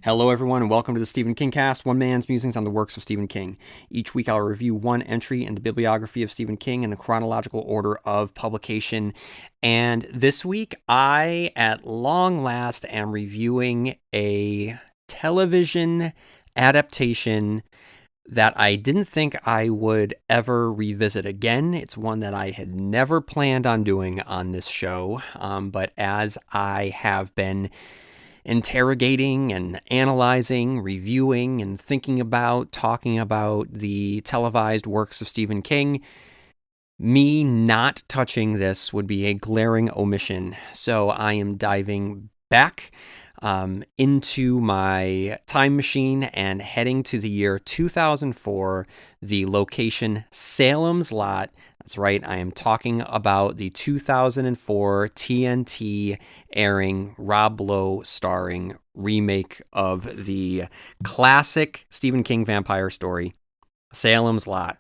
Hello, everyone, and welcome to the Stephen Kingcast, one man's musings on the works of Stephen King. Each week, I'll review one entry in the bibliography of Stephen King in the chronological order of publication. And this week, I, at long last, am reviewing a television adaptation that I didn't think I would ever revisit again. It's one that I had never planned on doing on this show, but as I have been interrogating and analyzing, reviewing, and thinking about, talking about the televised works of Stephen King, me not touching this would be a glaring omission. So I am diving back into my time machine and heading to the year 2004, the location Salem's Lot. That's right, I am talking about the 2004 TNT airing Rob Lowe-starring remake of the classic Stephen King vampire story, Salem's Lot.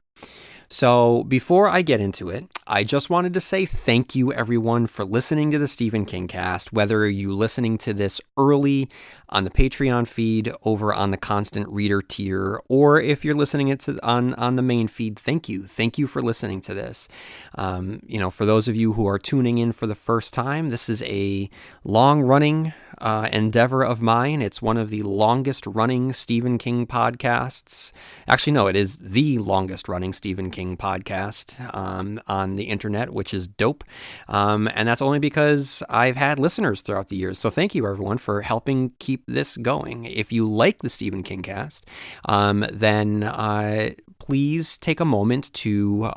So before I get into it, I just wanted to say thank you, everyone, for listening to the Stephen Kingcast, whether you're listening to this early on the Patreon feed over on the Constant Reader tier, or if you're listening it on the main feed, thank you. Thank you for listening to this. For those of you who are tuning in for the first time, this is a long-running endeavor of mine. It's one of the longest-running Stephen King podcasts. Actually, no, it is the longest-running Stephen King podcast on the internet, which is dope. And that's only because I've had listeners throughout the years. So thank you, everyone, for helping keep this going. If you like the Stephen Kingcast, then please take a moment to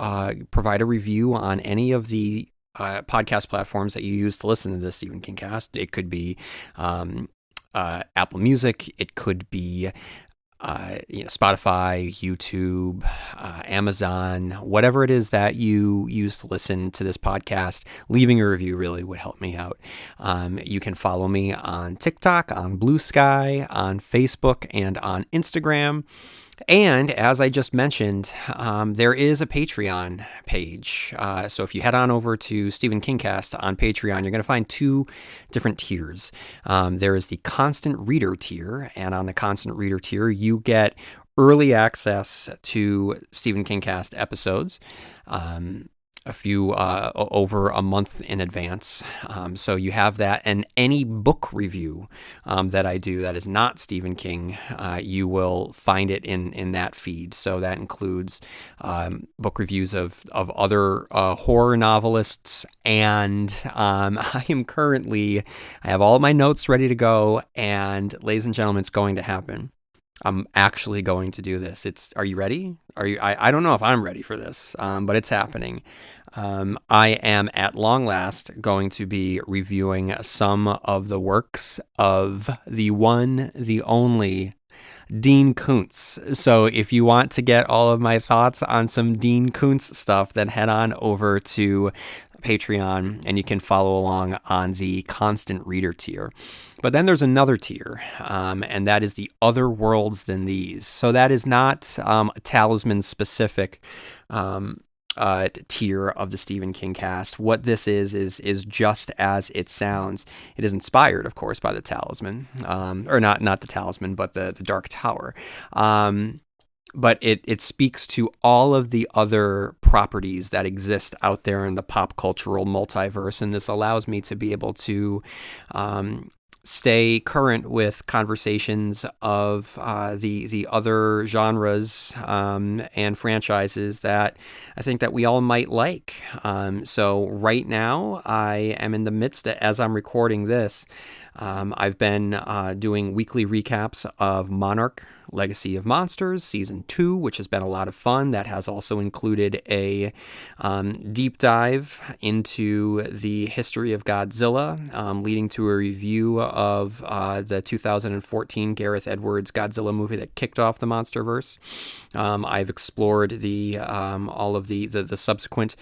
provide a review on any of the podcast platforms that you use to listen to the Stephen Kingcast. It could be Apple Music. It could be Spotify, YouTube, Amazon, whatever it is that you use to listen to this podcast. Leaving a review really would help me out. You can follow me on TikTok, on Blue Sky, on Facebook, and on Instagram. And as I just mentioned, there is a Patreon page. So if you head on over to Stephen Kingcast on Patreon, you're going to find two different tiers. There is the Constant Reader tier, and on the Constant Reader tier, you get early access to Stephen Kingcast episodes. A few over a month in advance. So you have that, and any book review that I do that is not Stephen King, you will find it in that feed. So that includes book reviews of other horror novelists, and I have all of my notes ready to go, and ladies and gentlemen, it's going to happen. I'm actually going to do this. Are you ready? I don't know if I'm ready for this, but it's happening. I am at long last going to be reviewing some of the works of the one, the only Dean Koontz. So if you want to get all of my thoughts on some Dean Koontz stuff, then head on over to Patreon and you can follow along on the Constant Reader tier. But then there's another tier, and that is the Other Worlds Than These. So that is not a Talisman specific tier of the Stephen King cast. What this is just as it sounds. It is inspired, of course, by the Talisman, or not the Talisman, but the Dark Tower. But it speaks to all of the other properties that exist out there in the pop cultural multiverse, and this allows me to be able to stay current with conversations of the other genres and franchises that I think that we all might like. So right now, I am in the midst, as I'm recording this, I've been doing weekly recaps of Monarch: Legacy of Monsters Season 2, which has been a lot of fun. That has also included a deep dive into the history of Godzilla, leading to a review of the 2014 Gareth Edwards Godzilla movie that kicked off the MonsterVerse. I've explored all of the subsequent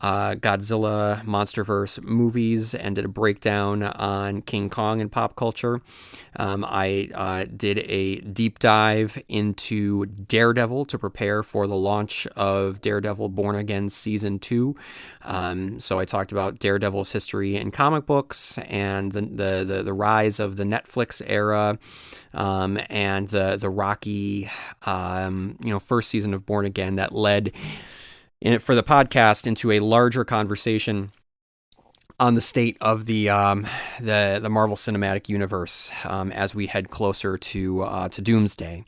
Godzilla MonsterVerse movies and did a breakdown on King Kong and pop culture. I did a deep dive dive into Daredevil to prepare for the launch of Daredevil Born Again Season 2. So I talked about Daredevil's history in comic books and the rise of the Netflix era, and the rocky, first season of Born Again that led for the podcast into a larger conversation on the state of the Marvel Cinematic Universe as we head closer to Doomsday.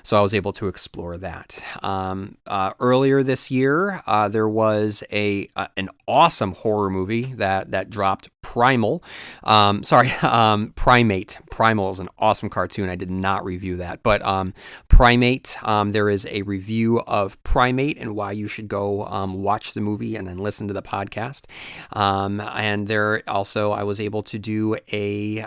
So I was able to explore that. Earlier this year, there was an awesome horror movie that dropped, Primate. Primal is an awesome cartoon. I did not review that, but Primate. There is a review of Primate and why you should go watch the movie and then listen to the podcast. And there also, I was able to do a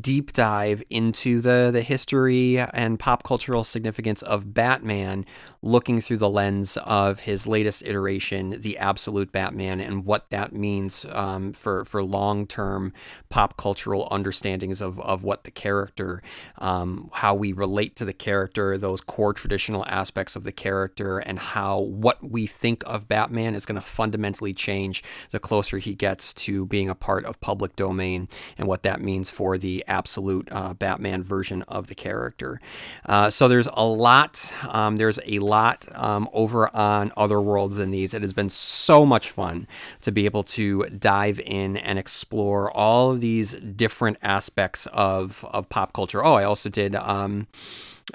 deep dive into the history and pop cultural significance of Batman, looking through the lens of his latest iteration, The Absolute Batman, and what that means for long-term pop cultural understandings of what the character, how we relate to the character, those core traditional aspects of the character, and how what we think of Batman is going to fundamentally change the closer he gets to being a part of public domain, and what that means for the absolute Batman version of the character. So there's a lot. Over on Other Worlds Than These. It has been so much fun to be able to dive in and explore all of these different aspects of pop culture. Oh, I also did A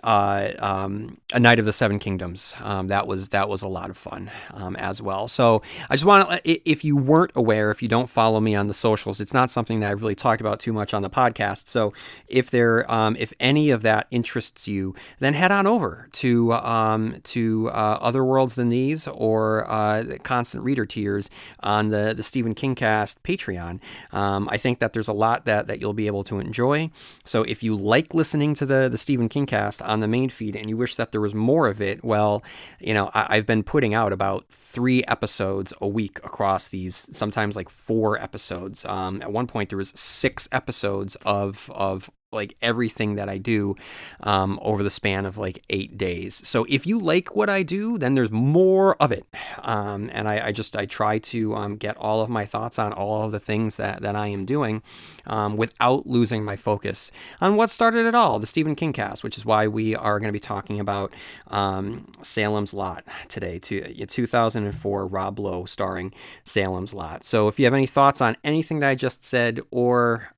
Night of the Seven Kingdoms. That was a lot of fun as well. So I just want to, if you weren't aware, if you don't follow me on the socials, it's not something that I've really talked about too much on the podcast. So if any of that interests you, then head on over to Other Worlds Than These, or the Constant Reader tiers on the Stephen Kingcast Patreon. I think that there's a lot that you'll be able to enjoy. So if you like listening to the Stephen Kingcast on the main feed and you wish that there was more of it, well, I've been putting out about 3 episodes a week across these, sometimes like 4 episodes. At one point there was 6 episodes of like everything that I do over the span of like 8 days. So if you like what I do, then there's more of it. And I try to get all of my thoughts on all of the things that I am doing without losing my focus on what started it all, the Stephen Kingcast, which is why we are going to be talking about Salem's Lot today, 2004 Rob Lowe-starring Salem's Lot. So if you have any thoughts on anything that I just said, or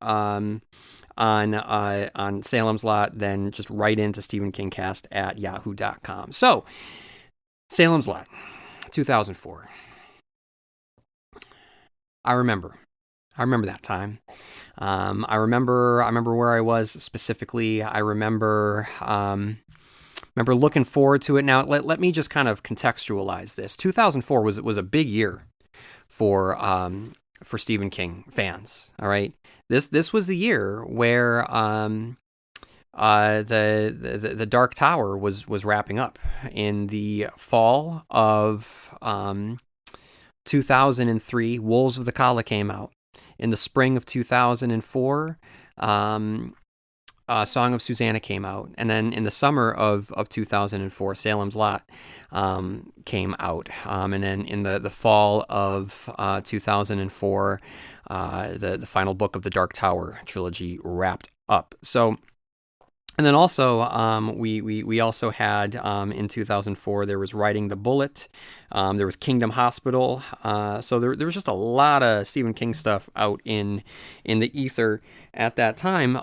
on Salem's Lot, then just write into stephenkingcast@yahoo.com. So, Salem's Lot, 2004. I remember that time. I remember where I was specifically. I remember looking forward to it. Now, let me just kind of contextualize this. 2004 was a big year for Stephen King fans. All right. This was the year where the Dark Tower was wrapping up. In the fall of 2003, Wolves of the Kala came out. In the spring of 2004, Song of Susanna came out, and then in the summer of 2004, Salem's Lot came out, and then in the fall of 2004, the final book of the Dark Tower trilogy wrapped up. So, and then also we also had in 2004, there was Riding the Bullet, there was Kingdom Hospital. So there was just a lot of Stephen King stuff out in the ether at that time,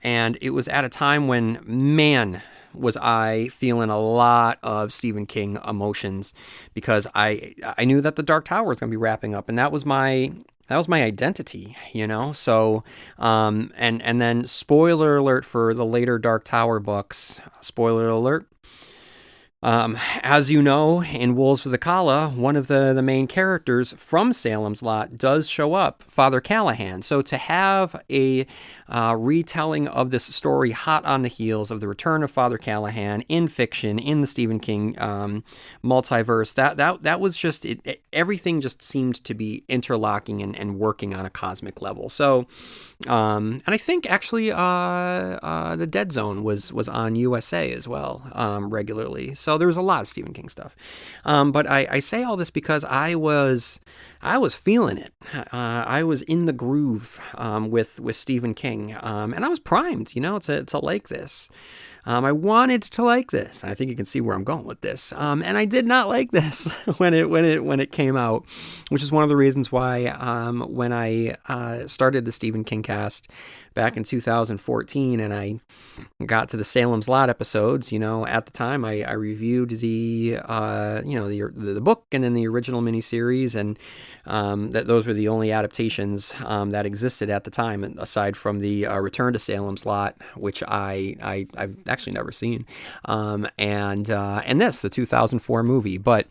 and it was at a time when, man, was I feeling a lot of Stephen King emotions, because I knew that the Dark Tower was going to be wrapping up, and that was my identity, So, and then spoiler alert for the later Dark Tower books. Spoiler alert: As you know, in Wolves of the Kala, one of the main characters from Salem's Lot does show up, Father Callahan. So to have a retelling of this story hot on the heels of the return of Father Callahan in fiction, in the Stephen King multiverse, that was just, everything just seemed to be interlocking and working on a cosmic level. So, and I think actually the Dead Zone was on USA as well, regularly. So there was a lot of Stephen King stuff. But I say all this because I was feeling it. I was in the groove with Stephen King, and I was primed, to like this. I wanted to like this. I think you can see where I'm going with this. And I did not like this when it came out, which is one of the reasons why when I started the Stephen Kingcast back in 2014 and I got to the Salem's Lot episodes, at the time I reviewed the book and then the original miniseries, and that those were the only adaptations that existed at the time, aside from the Return to Salem's Lot, which I've actually never seen, and this, the 2004 movie. But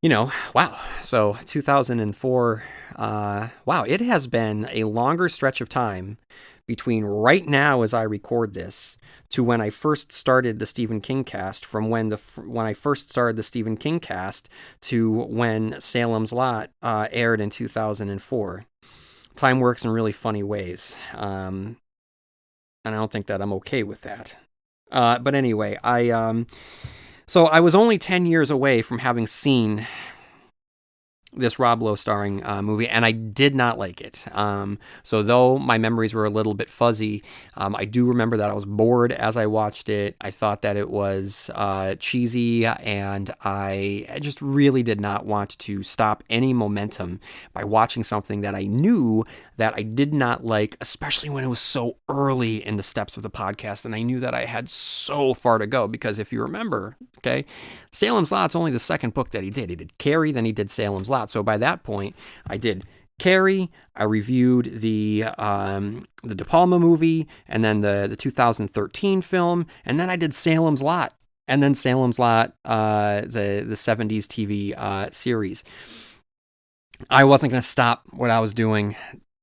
wow. So 2004, wow, it has been a longer stretch of time between right now as I record this to when I first started the Stephen Kingcast, from when I first started the Stephen Kingcast to when Salem's Lot aired in 2004. Time works in really funny ways, and I don't think that I'm okay with that. But anyway, so I was only 10 years away from having seen this Rob Lowe-starring movie, and I did not like it. So though my memories were a little bit fuzzy, I do remember that I was bored as I watched it. I thought that it was cheesy, and I just really did not want to stop any momentum by watching something that I knew that I did not like, especially when it was so early in the steps of the podcast, and I knew that I had so far to go, because if you remember, okay, Salem's Lot's only the second book that he did. He did Carrie, then he did Salem's Lot. So by that point, I did Carrie, I reviewed the De Palma movie, and then the 2013 film, and then I did Salem's Lot, and then Salem's Lot, the 70s TV series. I wasn't going to stop what I was doing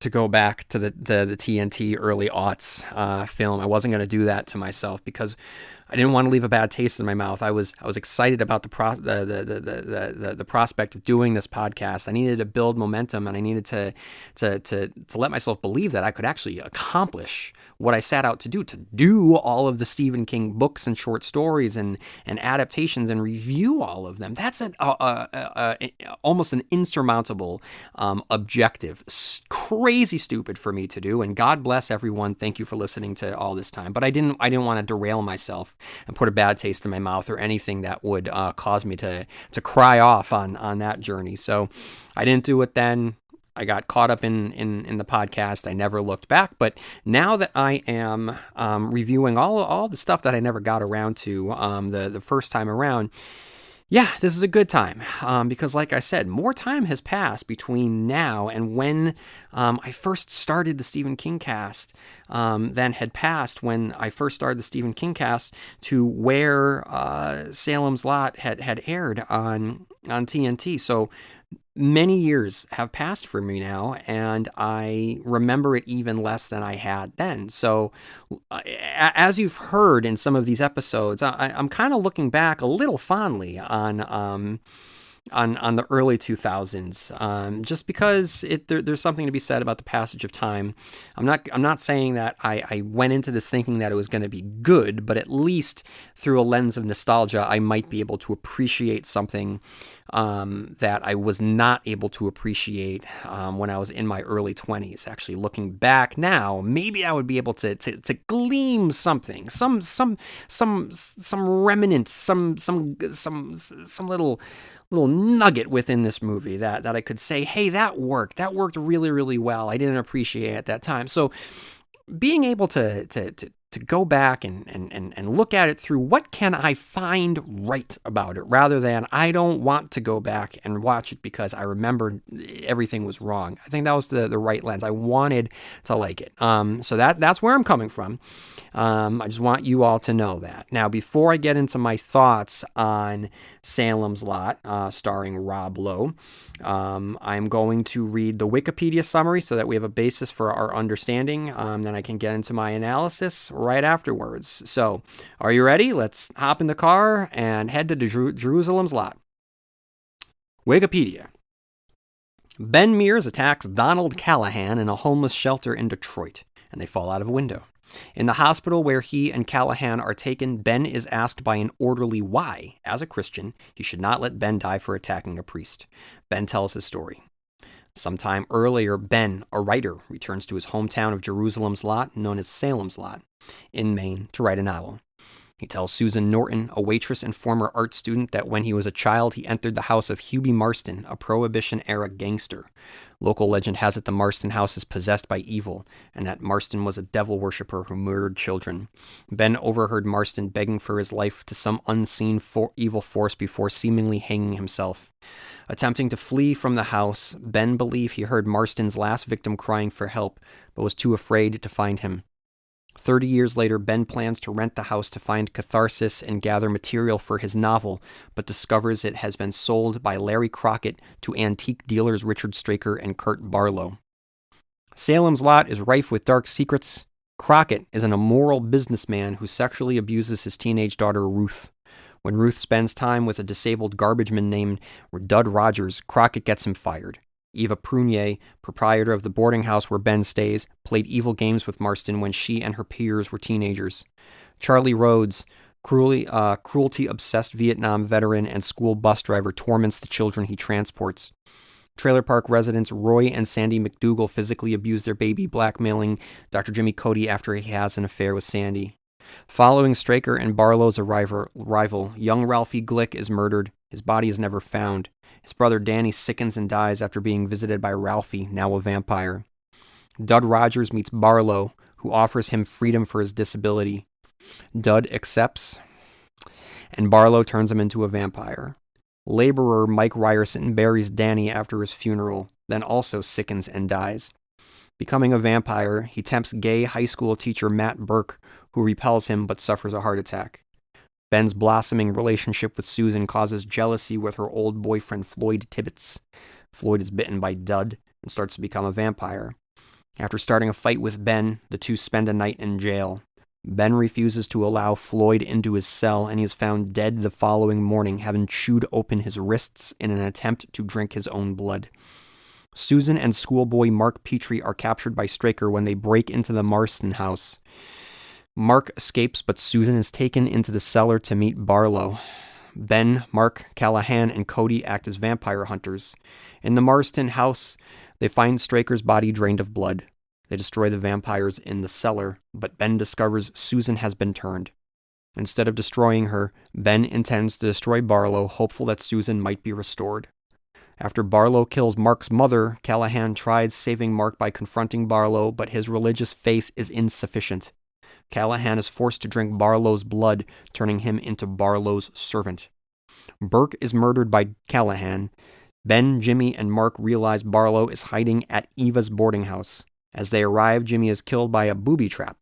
to go back to the TNT early aughts film. I wasn't going to do that to myself, because I didn't want to leave a bad taste in my mouth. I was excited about the prospect of doing this podcast. I needed to build momentum, and I needed to let myself believe that I could actually accomplish what I set out to do all of the Stephen King books and short stories and adaptations, and review all of them. That's almost an insurmountable objective. Crazy stupid for me to do, and God bless everyone. Thank you for listening to all this time. But I didn't want to derail myself and put a bad taste in my mouth, or anything that would cause me to cry off on that journey. So I didn't do it then. I got caught up in the podcast. I never looked back. But now that I am reviewing all the stuff that I never got around to the first time around, yeah, this is a good time, because like I said, more time has passed between now and when I first started the Stephen Kingcast, than had passed when I first started the Stephen Kingcast to where Salem's Lot had aired on TNT. So many years have passed for me now, and I remember it even less than I had then. So as you've heard in some of these episodes, I'm kind of looking back a little fondly on the early 2000s, just because there's something to be said about the passage of time. I'm not saying that I went into this thinking that it was going to be good, but at least through a lens of nostalgia, I might be able to appreciate something that I was not able to appreciate when I was in my early 20s. Actually, looking back now, maybe I would be able to glean something, some remnant, some little nugget within this movie that I could say, hey, that worked really, really well. I didn't appreciate it at that time. So being able to to go back and look at it through what can I find right about it, rather than I don't want to go back and watch it because I remember everything was wrong. I think that was the right lens. I wanted to like it. So that's where I'm coming from. I just want you all to know that. Now, before I get into my thoughts on Salem's Lot, starring Rob Lowe, I'm going to read the Wikipedia summary so that we have a basis for our understanding. Then I can get into my analysis right afterwards. So, are you ready? Let's hop in the car and head to Jerusalem's Lot. Wikipedia. Ben Mears attacks Donald Callahan in a homeless shelter in Detroit, and they fall out of a window. In the hospital where he and Callahan are taken, Ben is asked by an orderly why, as a Christian, he should not let Ben die for attacking a priest. Ben tells his story. Sometime earlier, Ben, a writer, returns to his hometown of Jerusalem's Lot, known as Salem's Lot, in Maine, to write a novel. He tells Susan Norton, a waitress and former art student, that when he was a child, he entered the house of Hubie Marston, a Prohibition-era gangster. Local legend has it the Marston house is possessed by evil, and that Marston was a devil worshiper who murdered children. Ben overheard Marston begging for his life to some unseen evil force before seemingly hanging himself. Attempting to flee from the house, Ben believed he heard Marston's last victim crying for help, but was too afraid to find him. 30 years later, Ben plans to rent the house to find catharsis and gather material for his novel, but discovers it has been sold by Larry Crockett to antique dealers Richard Straker and Kurt Barlow. Salem's Lot is rife with dark secrets. Crockett is an immoral businessman who sexually abuses his teenage daughter Ruth. When Ruth spends time with a disabled garbageman named Dud Rogers, Crockett gets him fired. Eva Prunier, proprietor of the boarding house where Ben stays, played evil games with Marston when she and her peers were teenagers. Charlie Rhodes, cruelty-obsessed Vietnam veteran and school bus driver, torments the children he transports. Trailer park residents Roy and Sandy McDougal physically abuse their baby, blackmailing Dr. Jimmy Cody after he has an affair with Sandy. Following Straker and Barlow's arrival, young Ralphie Glick is murdered. His body is never found. His brother Danny sickens and dies after being visited by Ralphie, now a vampire. Dud Rogers meets Barlow, who offers him freedom for his disability. Dud accepts, and Barlow turns him into a vampire. Laborer Mike Ryerson buries Danny after his funeral, then also sickens and dies. Becoming a vampire, he tempts gay high school teacher Matt Burke, who repels him but suffers a heart attack. Ben's blossoming relationship with Susan causes jealousy with her old boyfriend Floyd Tibbets. Floyd is bitten by Dud and starts to become a vampire. After starting a fight with Ben, the two spend a night in jail. Ben refuses to allow Floyd into his cell, and he is found dead the following morning, having chewed open his wrists in an attempt to drink his own blood. Susan and schoolboy Mark Petrie are captured by Straker when they break into the Marston house. Mark escapes, but Susan is taken into the cellar to meet Barlow. Ben, Mark, Callahan, and Cody act as vampire hunters. In the Marston house, they find Straker's body drained of blood. They destroy the vampires in the cellar, but Ben discovers Susan has been turned. Instead of destroying her, Ben intends to destroy Barlow, hopeful that Susan might be restored. After Barlow kills Mark's mother, Callahan tries saving Mark by confronting Barlow, but his religious faith is insufficient. Callahan is forced to drink Barlow's blood, turning him into Barlow's servant. Burke is murdered by Callahan. Ben, Jimmy, and Mark realize Barlow is hiding at Eva's boarding house. As they arrive, Jimmy is killed by a booby trap.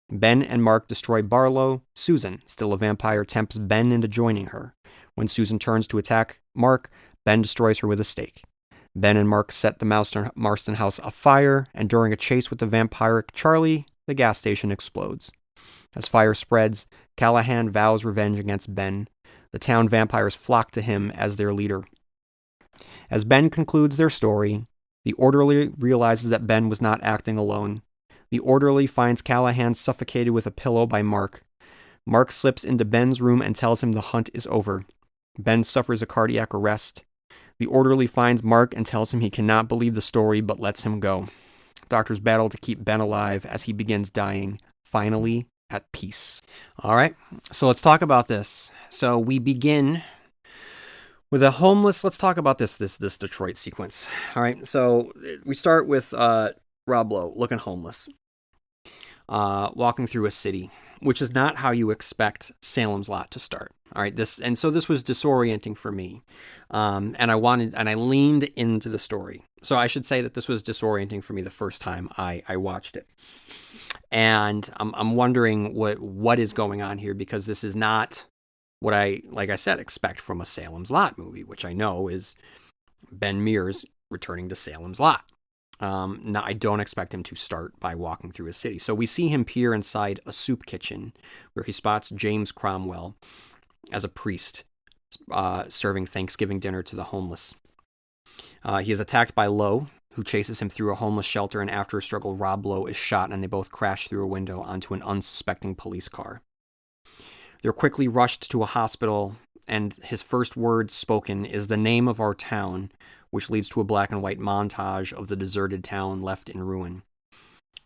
Ben and Mark destroy Barlow. Susan, still a vampire, tempts Ben into joining her. When Susan turns to attack Mark, Ben destroys her with a stake. Ben and Mark set the Marston house afire, and during a chase with the vampiric Charlie, the gas station explodes. As fire spreads, Callahan vows revenge against Ben. The town vampires flock to him as their leader. As Ben concludes their story, the orderly realizes that Ben was not acting alone. The orderly finds Callahan suffocated with a pillow by Mark. Mark slips into Ben's room and tells him the hunt is over. Ben suffers a cardiac arrest. The orderly finds Mark and tells him he cannot believe the story but lets him go. Doctors battle to keep Ben alive as he begins dying, finally at peace. All right, so let's talk about this. So we begin with a homeless. Let's talk about this Detroit sequence. All right, so we start with Rob Lowe looking homeless. walking through a city, which is not how you expect Salem's Lot to start. All right, so this was disorienting for me, and I leaned into the story. So I should say that this was disorienting for me the first time I watched it, and I'm wondering what is going on here, because this is not what I, like I said, expect from a Salem's Lot movie, which I know is Ben Mears returning to Salem's Lot. Now, I don't expect him to start by walking through a city. So we see him peer inside a soup kitchen where he spots James Cromwell as a priest serving Thanksgiving dinner to the homeless. He is attacked by Lowe, who chases him through a homeless shelter, and after a struggle, Rob Lowe is shot and they both crash through a window onto an unsuspecting police car. They're quickly rushed to a hospital, and his first words spoken is the name of our town, which leads to a black and white montage of the deserted town left in ruin.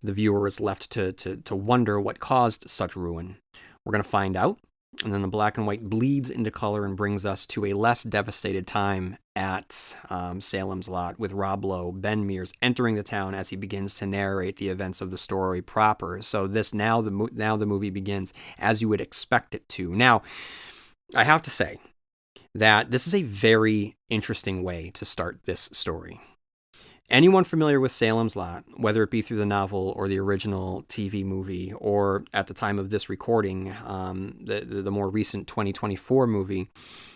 The viewer is left to wonder what caused such ruin. We're going to find out, and then the black and white bleeds into color and brings us to a less devastated time at Salem's Lot, with Rob Lowe, Ben Mears, entering the town as he begins to narrate the events of the story proper. So now the movie begins as you would expect it to. Now, I have to say that this is a very interesting way to start this story. Anyone familiar with Salem's Lot, whether it be through the novel or the original TV movie, or at the time of this recording, the more recent 2024 movie,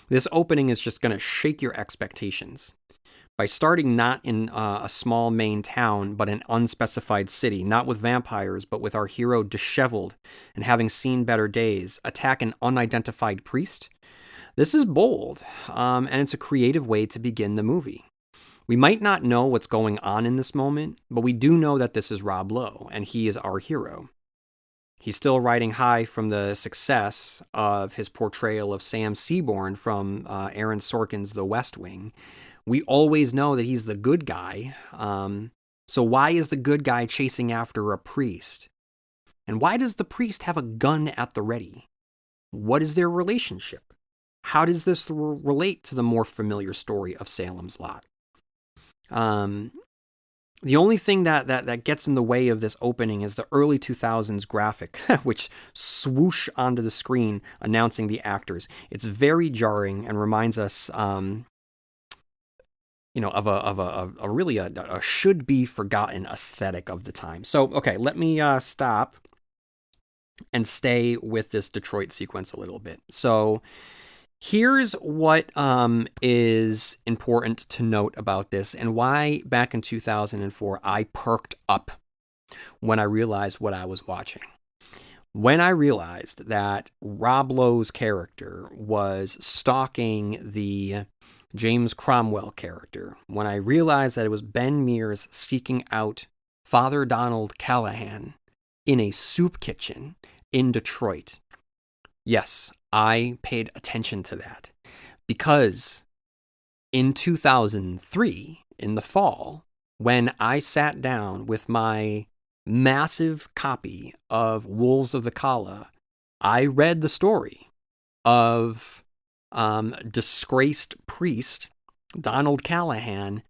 this opening is just going to shake your expectations. By starting not in a small Maine town, but an unspecified city, not with vampires, but with our hero disheveled and having seen better days, attack an unidentified priest. This is bold, and it's a creative way to begin the movie. We might not know what's going on in this moment, but we do know that this is Rob Lowe, and he is our hero. He's still riding high from the success of his portrayal of Sam Seaborn from Aaron Sorkin's The West Wing. We always know that he's the good guy, so why is the good guy chasing after a priest? And why does the priest have a gun at the ready? What is their relationship? How does this relate to the more familiar story of Salem's Lot? The only thing that gets in the way of this opening is the early 2000s graphic, which swoosh onto the screen announcing the actors. It's very jarring and reminds us, of a really a should be forgotten aesthetic of the time. So, okay, let me stop and stay with this Detroit sequence a little bit. So, here's what is important to note about this, and why back in 2004 I perked up when I realized what I was watching. When I realized that Rob Lowe's character was stalking the James Cromwell character, when I realized that it was Ben Mears seeking out Father Donald Callahan in a soup kitchen in Detroit, yes, I paid attention to that, because in 2003, in the fall, when I sat down with my massive copy of Wolves of the Kala, I read the story of disgraced priest Donald Callahan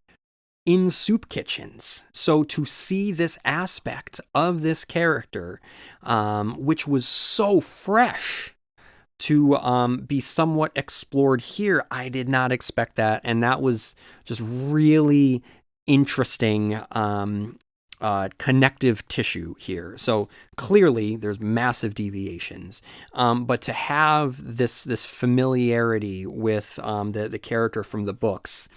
in soup kitchens. So to see this aspect of this character, which was so fresh, to be somewhat explored here, I did not expect that, and that was just really interesting connective tissue here. So clearly there's massive deviations, but to have this familiarity with the character from the books,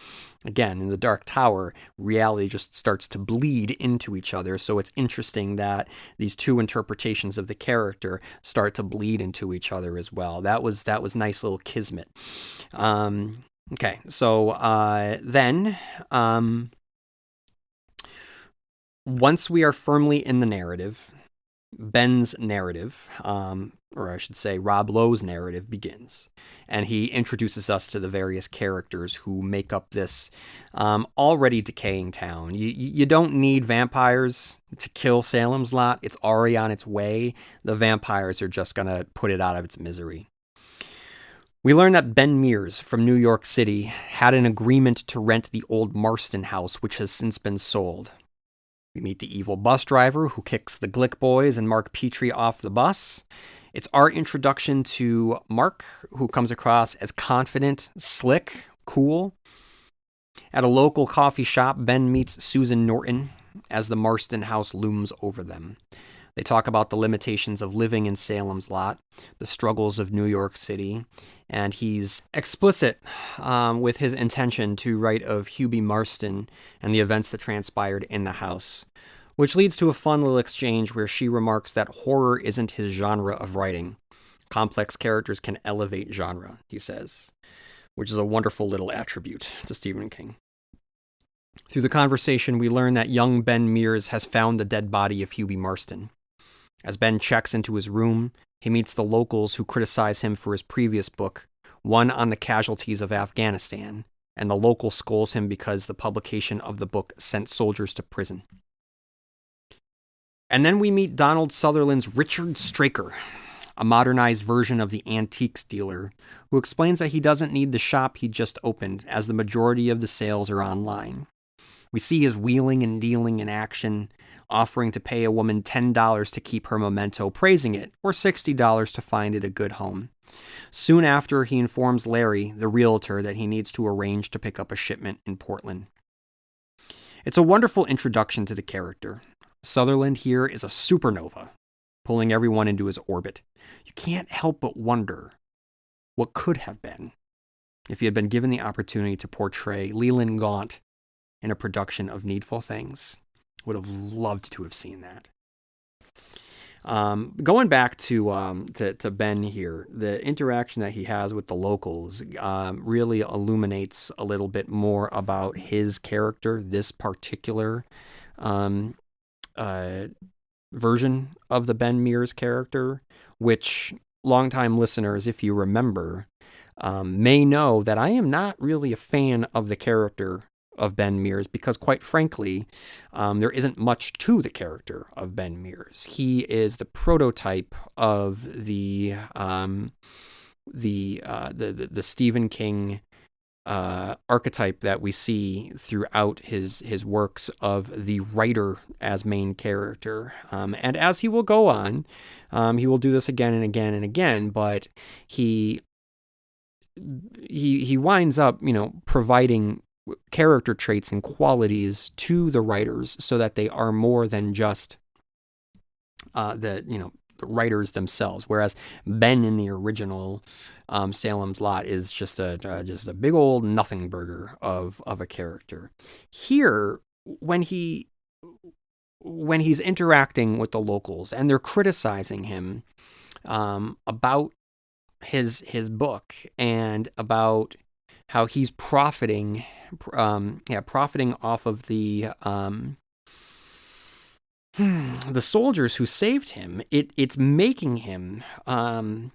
again, in the Dark Tower, reality just starts to bleed into each other. So it's interesting that these two interpretations of the character start to bleed into each other as well. That was nice little kismet. Okay, so then once we are firmly in the narrative, Ben's narrative, or I should say Rob Lowe's narrative, begins. And he introduces us to the various characters who make up this already decaying town. You don't need vampires to kill Salem's Lot. It's already on its way. The vampires are just going to put it out of its misery. We learn that Ben Mears from New York City had an agreement to rent the old Marston house, which has since been sold. We meet the evil bus driver who kicks the Glick boys and Mark Petrie off the bus. It's our introduction to Mark, who comes across as confident, slick, cool. At a local coffee shop, Ben meets Susan Norton as the Marston house looms over them. They talk about the limitations of living in Salem's Lot, the struggles of New York City, and he's explicit with his intention to write of Hubie Marston and the events that transpired in the house, which leads to a fun little exchange where she remarks that horror isn't his genre of writing. Complex characters can elevate genre, he says, which is a wonderful little attribute to Stephen King. Through the conversation, we learn that young Ben Mears has found the dead body of Hubie Marston. As Ben checks into his room, he meets the locals who criticize him for his previous book, one on the casualties of Afghanistan, and the local scolds him because the publication of the book sent soldiers to prison. And then we meet Donald Sutherland's Richard Straker, a modernized version of the antiques dealer, who explains that he doesn't need the shop he just opened, as the majority of the sales are online. We see his wheeling and dealing in action, offering to pay a woman $10 to keep her memento, praising it, or $60 to find it a good home. Soon after, he informs Larry, the realtor, that he needs to arrange to pick up a shipment in Portland. It's a wonderful introduction to the character. Sutherland here is a supernova, pulling everyone into his orbit. You can't help but wonder what could have been if he had been given the opportunity to portray Leland Gaunt in a production of Needful Things. Would have loved to have seen that. Going back to Ben here, the interaction that he has with the locals really illuminates a little bit more about his character, this particular version of the Ben Mears character, which longtime listeners, if you remember, may know that I am not really a fan of the character of Ben Mears because, quite frankly, there isn't much to the character of Ben Mears. He is the prototype of the Stephen King archetype that we see throughout his works of the writer as main character. And as he will go on, he will do this again and again and again, but he winds up, providing character traits and qualities to the writers so that they are more than just the writers themselves. Whereas Ben in the original Salem's Lot is just a big old nothing burger of a character. Here, when he's interacting with the locals and they're criticizing him about his book and about how he's profiting off of the soldiers who saved him, it's making him a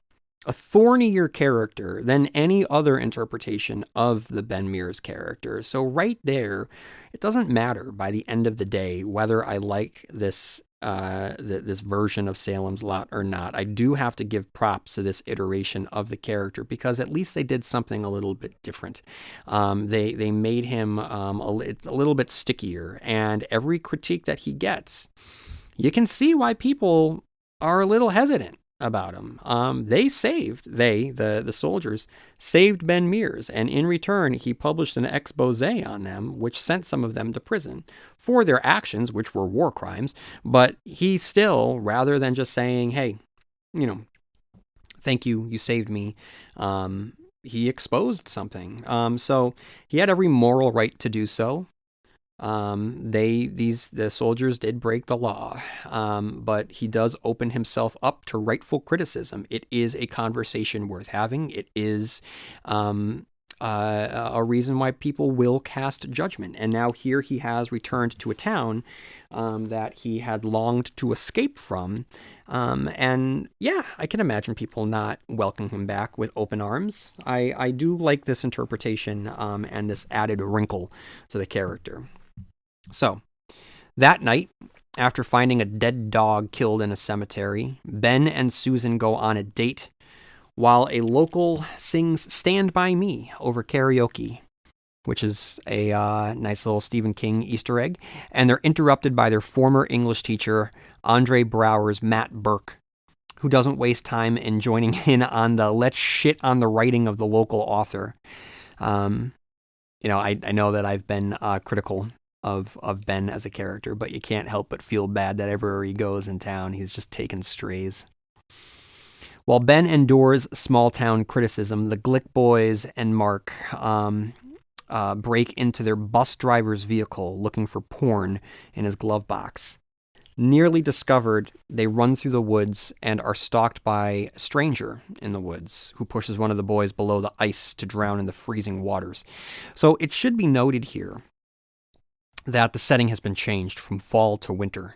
thornier character than any other interpretation of the Ben Mears character. So right there, it doesn't matter by the end of the day whether I like this this version of Salem's Lot or not. I do have to give props to this iteration of the character because at least they did something a little bit different. They made him a little bit stickier, and every critique that he gets, you can see why people are a little hesitant about him. The soldiers saved Ben Mears, and in return, he published an expose on them, which sent some of them to prison for their actions, which were war crimes. But he still, rather than just saying, hey, thank you, you saved me, he exposed something. So he had every moral right to do so. The soldiers did break the law, but he does open himself up to rightful criticism. It is a conversation worth having. It is a reason why people will cast judgment. And now here he has returned to a town that he had longed to escape from. And yeah, I can imagine people not welcoming him back with open arms. I do like this interpretation and this added wrinkle to the character. So, that night, after finding a dead dog killed in a cemetery, Ben and Susan go on a date while a local sings Stand By Me over karaoke. which is a nice little Stephen King Easter egg. And they're interrupted by their former English teacher, Andre Braugher's Matt Burke, who doesn't waste time in joining in on the let's shit on the writing of the local author. I know that I've been critical of Ben as a character, but you can't help but feel bad that everywhere he goes in town, he's just taking strays. While Ben endures small-town criticism, the Glick boys and Mark break into their bus driver's vehicle looking for porn in his glove box. Nearly discovered, they run through the woods and are stalked by a stranger in the woods who pushes one of the boys below the ice to drown in the freezing waters. So it should be noted here that the setting has been changed from fall to winter,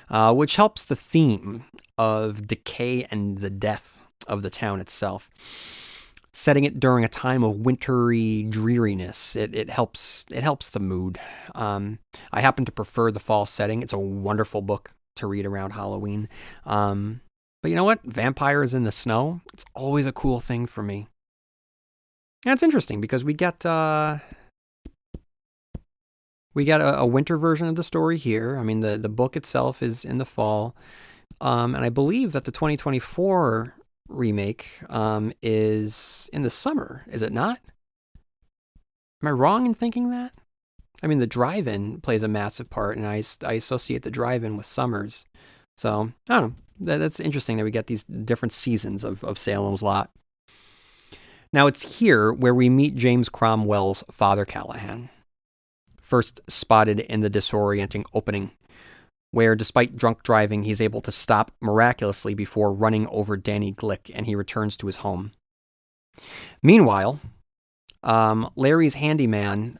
which helps the theme of decay and the death of the town itself. Setting it during a time of wintry dreariness, it helps the mood. I happen to prefer the fall setting. It's a wonderful book to read around Halloween. But you know what? Vampires in the snow, it's always a cool thing for me. And it's interesting because we get a winter version of the story here. I mean, the book itself is in the fall. And I believe that the 2024 remake is in the summer, is it not? Am I wrong in thinking that? I mean, the drive-in plays a massive part, and I associate the drive-in with summers. So, I don't know. That's interesting that we get these different seasons of Salem's Lot. Now, it's here where we meet James Cromwell's Father Callahan, first spotted in the disorienting opening, where despite drunk driving, he's able to stop miraculously before running over Danny Glick, and he returns to his home. Meanwhile, Larry's handyman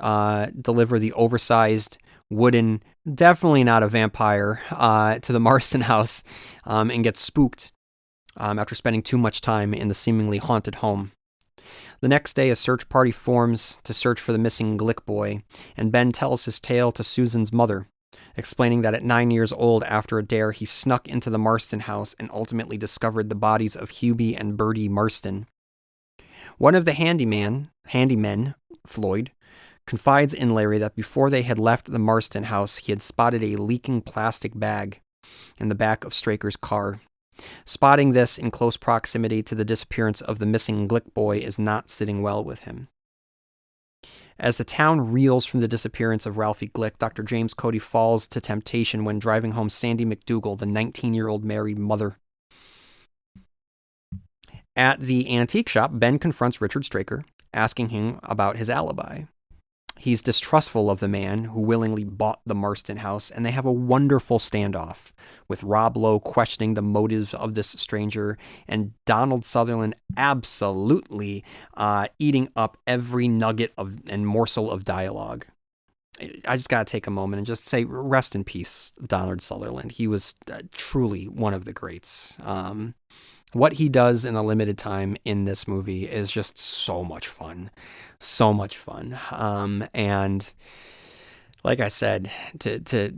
deliver the oversized wooden, definitely not a vampire, to the Marston house and gets spooked after spending too much time in the seemingly haunted home. The next day, a search party forms to search for the missing Glick boy, and Ben tells his tale to Susan's mother, explaining that at 9 years old, after a dare, he snuck into the Marston house and ultimately discovered the bodies of Hubie and Bertie Marston. One of the handymen, Floyd, confides in Larry that before they had left the Marston house, he had spotted a leaking plastic bag in the back of Straker's car. Spotting this in close proximity to the disappearance of the missing Glick boy is not sitting well with him. As the town reels from the disappearance of Ralphie Glick, Dr. James Cody falls to temptation when driving home Sandy McDougal, the 19-year-old married mother. At the antique shop, Ben confronts Richard Straker, asking him about his alibi. He's distrustful of the man who willingly bought the Marston house, and they have a wonderful standoff, with Rob Lowe questioning the motives of this stranger, and Donald Sutherland absolutely eating up every nugget and morsel of dialogue. I just got to take a moment and just say, rest in peace, Donald Sutherland. He was truly one of the greats. What he does in a limited time in this movie is just so much fun. So much fun. And like I said, to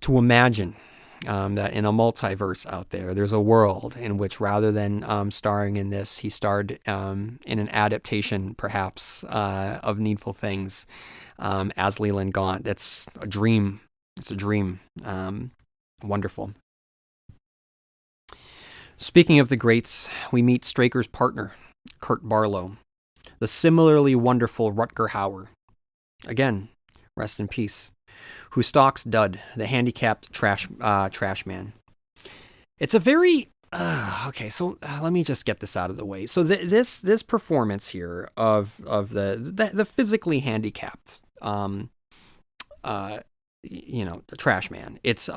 imagine that in a multiverse out there's a world in which rather than starring in this, he starred in an adaptation, perhaps, of Needful Things as Leland Gaunt. It's a dream. It's a dream. Wonderful. Speaking of the greats, we meet Straker's partner, Kurt Barlow, the similarly wonderful Rutger Hauer. Again, rest in peace. Who stalks Dud, the handicapped trash man. It's a very okay. So let me just get this out of the way. So this performance here of the physically handicapped, the trash man. It's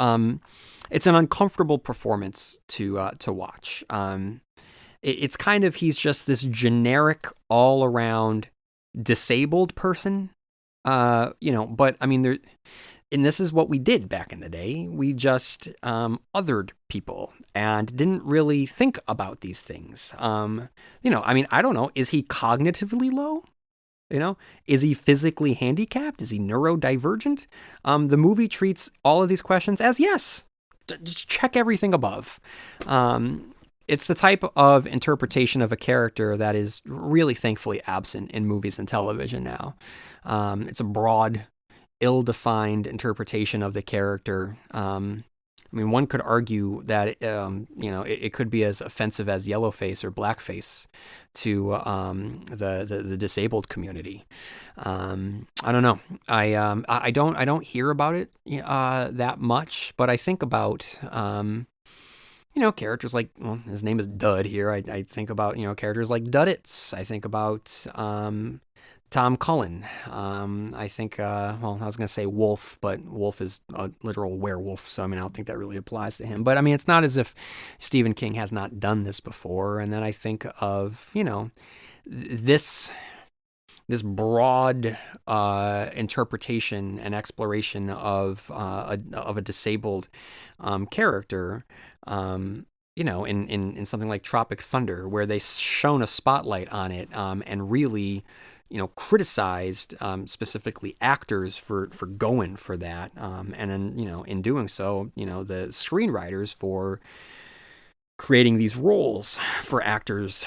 an uncomfortable performance to watch. It's kind of, he's just this generic all around disabled person. But I mean and this is what we did back in the day. We just othered people and didn't really think about these things. I mean, I don't know. Is he cognitively low? Is he physically handicapped? Is he neurodivergent? The movie treats all of these questions as yes. Just check everything above. it's the type of interpretation of a character that is really thankfully absent in movies and television now. It's a broad, ill-defined interpretation of the character. I mean, one could argue that it could be as offensive as yellowface or blackface to the disabled community. I don't know. I don't hear about it that much, but I think about characters like, well, his name is Dud here. I think about characters like Duddits. I think about Tom Cullen. I think, I was going to say Wolf, but Wolf is a literal werewolf, so I mean, I don't think that really applies to him. But I mean, it's not as if Stephen King has not done this before. And then I think of, this broad interpretation and exploration of a disabled character. In something like Tropic Thunder, where they shone a spotlight on it and really criticized specifically actors for going for that, and then in doing so, the screenwriters for creating these roles for actors,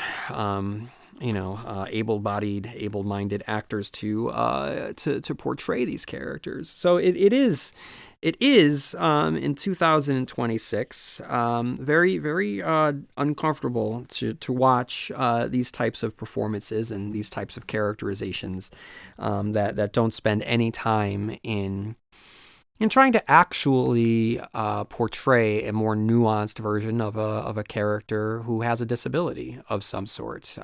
able-bodied, able-minded actors to portray these characters. So it is in 2026 very, very uncomfortable to watch these types of performances and these types of characterizations that don't spend any time in trying to actually portray a more nuanced version of a character who has a disability of some sort.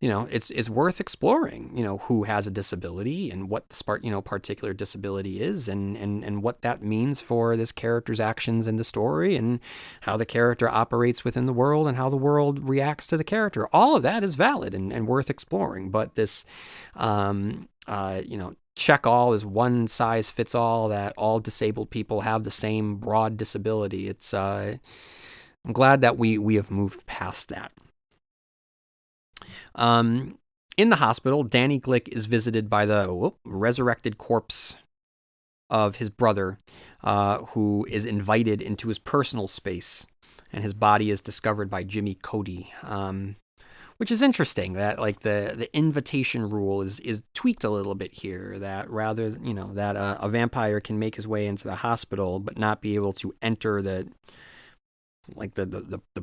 It's worth exploring, who has a disability and what the particular disability is, and what that means for this character's actions in the story, and how the character operates within the world, and how the world reacts to the character. All of that is valid and worth exploring. But this, check all is one size fits all, that all disabled people have the same broad disability. It's I'm glad that we have moved past that. In the hospital, Danny Glick is visited by the resurrected corpse of his brother, who is invited into his personal space, and his body is discovered by Jimmy Cody. Which is interesting, that like the invitation rule is tweaked a little bit here, that rather, that a vampire can make his way into the hospital but not be able to enter the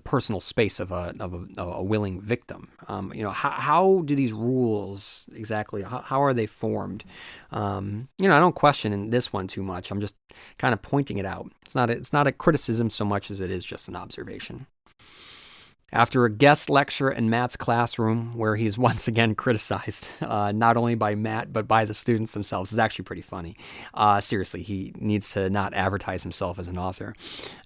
personal space of a willing victim. How do these rules exactly, how are they formed? I don't question in this one too much. I'm just kind of pointing it out. It's not a criticism so much as it is just an observation. After a guest lecture in Matt's classroom, where he's once again criticized, not only by Matt, but by the students themselves, is actually pretty funny. Seriously, he needs to not advertise himself as an author.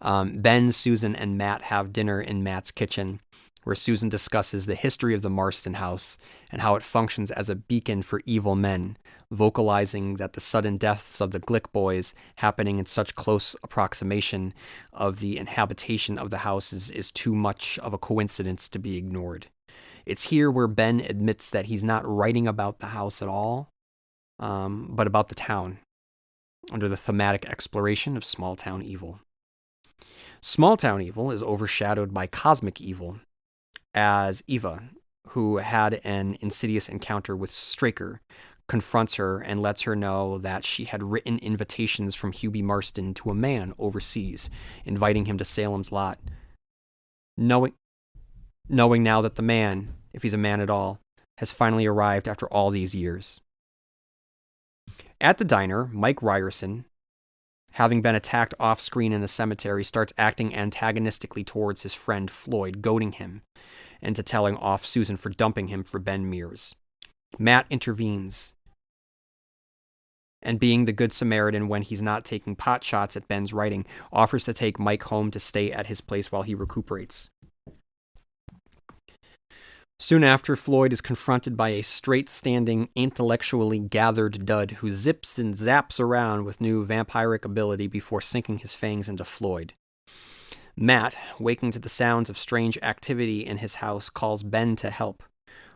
Ben, Susan, and Matt have dinner in Matt's kitchen, where Susan discusses the history of the Marston house and how it functions as a beacon for evil men, vocalizing that the sudden deaths of the Glick boys happening in such close approximation of the inhabitation of the house is too much of a coincidence to be ignored. It's here where Ben admits that he's not writing about the house at all, but about the town, under the thematic exploration of small-town evil. Small-town evil is overshadowed by cosmic evil, as Eva, who had an insidious encounter with Straker, confronts her and lets her know that she had written invitations from Hubie Marston to a man overseas, inviting him to Salem's lot. Knowing now that the man, if he's a man at all, has finally arrived after all these years. At the diner, Mike Ryerson, having been attacked off-screen in the cemetery, starts acting antagonistically towards his friend Floyd, goading him into telling off Susan for dumping him for Ben Mears. Matt intervenes, and being the good Samaritan when he's not taking pot shots at Ben's writing, offers to take Mike home to stay at his place while he recuperates. Soon after, Floyd is confronted by a straight-standing, intellectually gathered dud who zips and zaps around with new vampiric ability before sinking his fangs into Floyd. Matt, waking to the sounds of strange activity in his house, calls Ben to help.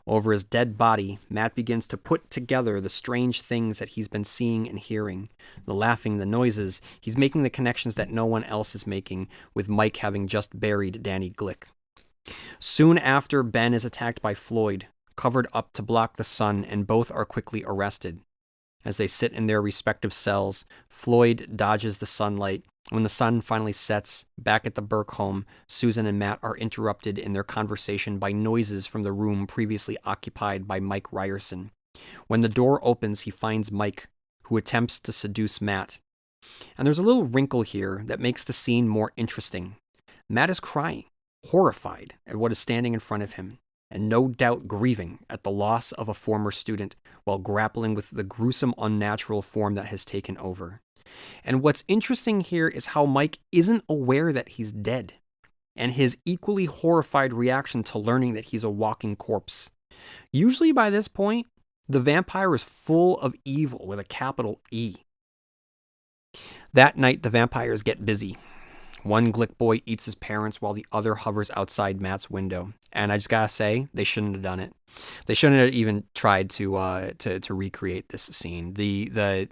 Over his dead body, Matt begins to put together the strange things that he's been seeing and hearing. The laughing, the noises. He's making the connections that no one else is making, with Mike having just buried Danny Glick. Soon after, Ben is attacked by Floyd, covered up to block the sun, and both are quickly arrested. As they sit in their respective cells, Floyd dodges the sunlight. When the sun finally sets, back at the Burke home, Susan and Matt are interrupted in their conversation by noises from the room previously occupied by Mike Ryerson. When the door opens, he finds Mike, who attempts to seduce Matt. And there's a little wrinkle here that makes the scene more interesting. Matt is crying, horrified at what is standing in front of him, and no doubt grieving at the loss of a former student while grappling with the gruesome unnatural form that has taken over. And what's interesting here is how Mike isn't aware that he's dead, and his equally horrified reaction to learning that he's a walking corpse. Usually by this point, the vampire is full of evil with a capital E. That night, the vampires get busy. One Glick boy eats his parents while the other hovers outside Matt's window. And I just gotta say, they shouldn't have done it. They shouldn't have even tried to recreate this scene. In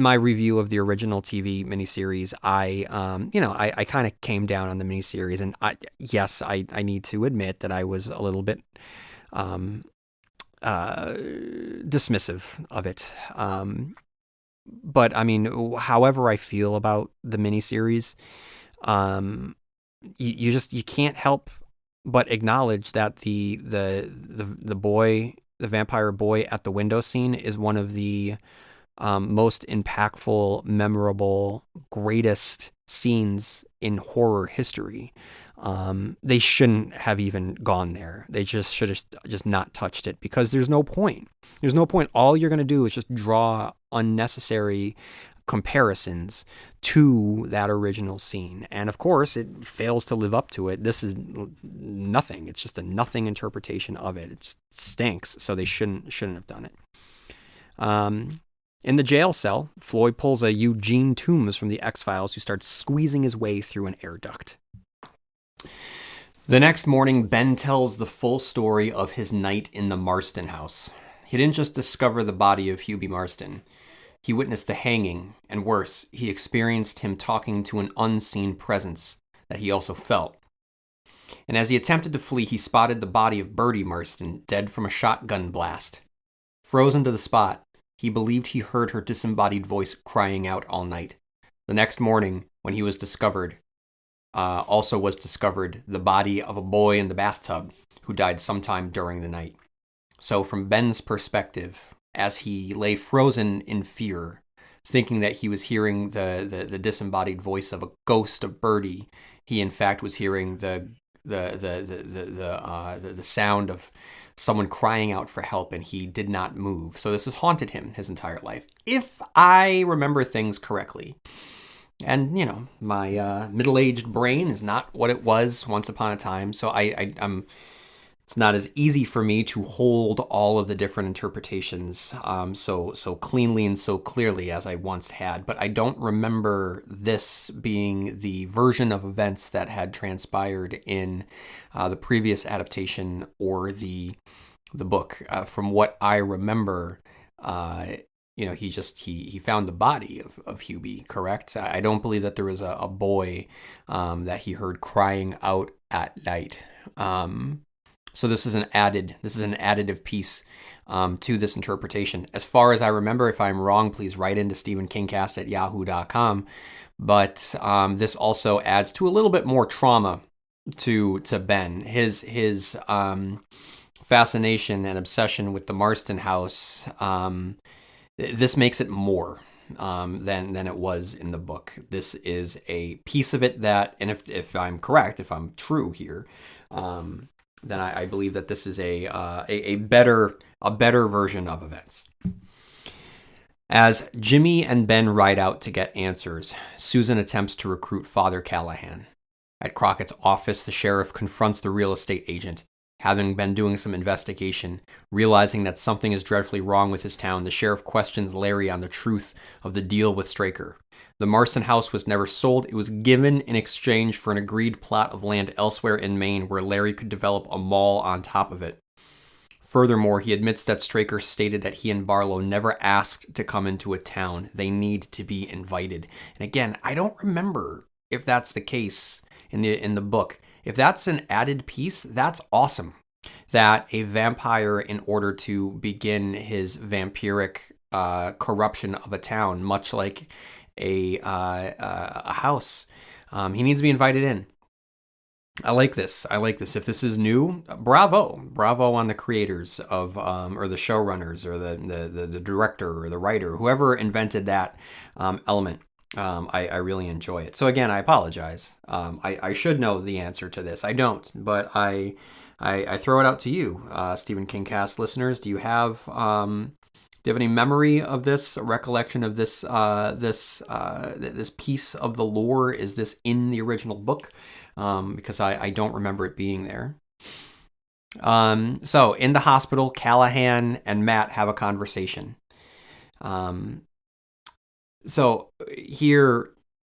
my review of the original TV miniseries, I kind of came down on the miniseries, and I need to admit that I was a little bit dismissive of it. But I mean, however I feel about the miniseries, you can't help but acknowledge that the vampire boy at the window scene is one of the most impactful, memorable, greatest scenes in horror history. They shouldn't have even gone there. They just should have just not touched it, because there's no point. There's no point. All you're going to do is just draw unnecessary comparisons to that original scene. And of course, it fails to live up to it. This is nothing. It's just a nothing interpretation of it. It just stinks. So they shouldn't have done it. In the jail cell, Floyd pulls a Eugene Toombs from the X-Files, who starts squeezing his way through an air duct. The next morning, Ben tells the full story of his night in the Marston house. He didn't just discover the body of Hubie Marston. He witnessed the hanging, and worse, he experienced him talking to an unseen presence that he also felt. And as he attempted to flee, he spotted the body of Bertie Marston, dead from a shotgun blast. Frozen to the spot, he believed he heard her disembodied voice crying out all night. The next morning, when he was discovered, was discovered the body of a boy in the bathtub who died sometime during the night. So from Ben's perspective, as he lay frozen in fear, thinking that he was hearing the disembodied voice of a ghost of Bertie, he in fact was hearing the sound of someone crying out for help, and he did not move. So this has haunted him his entire life, if I remember things correctly. And, my middle-aged brain is not what it was once upon a time, so I'm it's not as easy for me to hold all of the different interpretations so cleanly and so clearly as I once had. But I don't remember this being the version of events that had transpired in the previous adaptation or the book. From what I remember, he found the body of Hubie, correct? I don't believe that there was a boy that he heard crying out at night. So this is an additive piece to this interpretation. As far as I remember, if I'm wrong, please write into stephenkingcast@yahoo.com. But this also adds to a little bit more trauma to Ben. His fascination and obsession with the Marston house. This makes it more than it was in the book. This is a piece of it that, and if I'm correct, if I'm true here, then I believe that this is a better version of events. As Jimmy and Ben ride out to get answers, Susan attempts to recruit Father Callahan. At Crockett's office, the sheriff confronts the real estate agent. Having been doing some investigation, realizing that something is dreadfully wrong with his town, the sheriff questions Larry on the truth of the deal with Straker. The Marston house was never sold. It was given in exchange for an agreed plot of land elsewhere in Maine where Larry could develop a mall on top of it. Furthermore, he admits that Straker stated that he and Barlow never asked to come into a town. They need to be invited. And again, I don't remember if that's the case in the book. If that's an added piece, that's awesome. That a vampire, in order to begin his vampiric corruption of a town, much like a house, he needs to be invited in. I like this. If this is new, bravo on the creators of, or the showrunners, or the director, or the writer, whoever invented that element. I really enjoy it. So again, I apologize. I should know the answer to this. I don't, but I throw it out to you, Stephen Kingcast listeners. Do you have any memory of this, a recollection of this this piece of the lore? Is this in the original book? Because I don't remember it being there. So in the hospital, Callahan and Matt have a conversation. So here,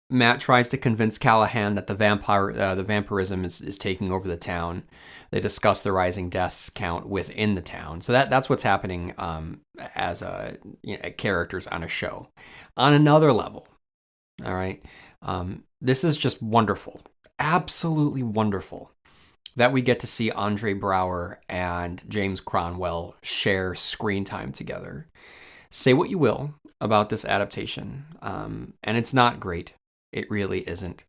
Matt tries to convince Callahan that the vampirism is taking over the town. They discuss the rising death count within the town. So that's what's happening as characters on a show. On another level, all right, this is just wonderful. Absolutely wonderful that we get to see Andre Braugher and James Cromwell share screen time together. Say what you will about this adaptation, and it's not great. It really isn't.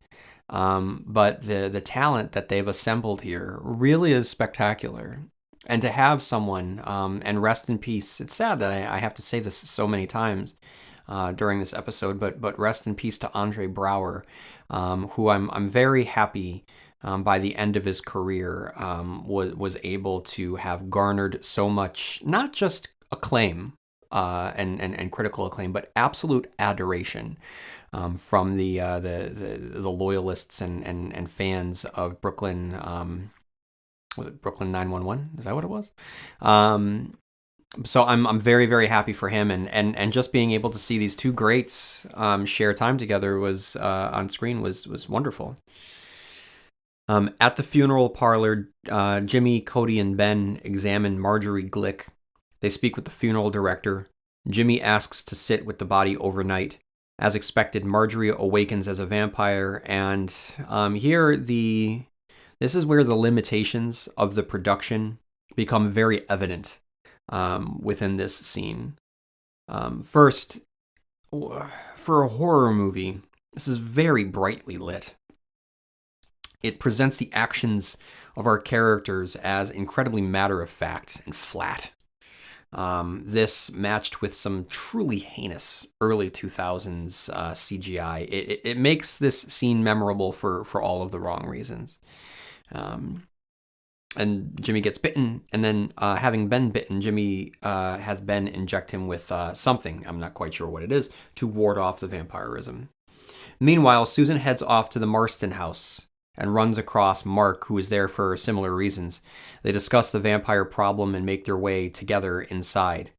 But the talent that they've assembled here really is spectacular. And to have someone, and rest in peace. It's sad that I have to say this so many times during this episode, but rest in peace to Andre Braugher, who I'm very happy by the end of his career was able to have garnered so much, not just acclaim and critical acclaim, but absolute adoration from the loyalists and fans of Brooklyn. Was it Brooklyn 911? Is that what it was? So I'm very, very happy for him, and just being able to see these two greats share time together was on screen was wonderful. At the funeral parlor, Jimmy, Cody, and Ben examine Marjorie Glick. They speak with the funeral director. Jimmy asks to sit with the body overnight. As expected, Marjorie awakens as a vampire, and this is where the limitations of the production become very evident within this scene. First, for a horror movie, this is very brightly lit. It presents the actions of our characters as incredibly matter-of-fact and flat. This matched with some truly heinous early 2000s CGI. It makes this scene memorable for all of the wrong reasons. And Jimmy gets bitten, and then having been bitten, Jimmy has Ben inject him with something, I'm not quite sure what it is, to ward off the vampirism. Meanwhile, Susan heads off to the Marston house and runs across Mark, who is there for similar reasons. They discuss the vampire problem and make their way together inside.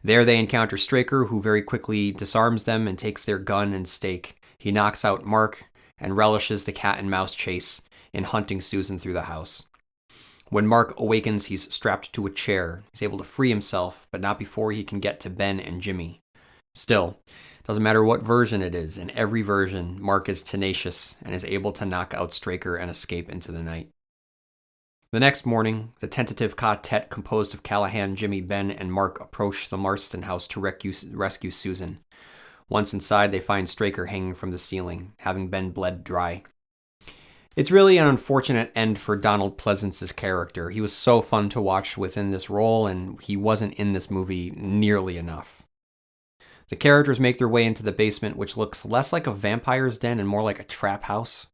There they encounter Straker, who very quickly disarms them and takes their gun and stake. He knocks out Mark and relishes the cat and mouse chase in hunting Susan through the house. When Mark awakens, he's strapped to a chair. He's able to free himself, but not before he can get to Ben and Jimmy. Still, doesn't matter what version it is. In every version, Mark is tenacious and is able to knock out Straker and escape into the night. The next morning, the tentative quartet composed of Callahan, Jimmy, Ben, and Mark approach the Marston house to rescue Susan. Once inside, they find Straker hanging from the ceiling, having been bled dry. It's really an unfortunate end for Donald Pleasance's character. He was so fun to watch within this role, and he wasn't in this movie nearly enough. The characters make their way into the basement, which looks less like a vampire's den and more like a trap house.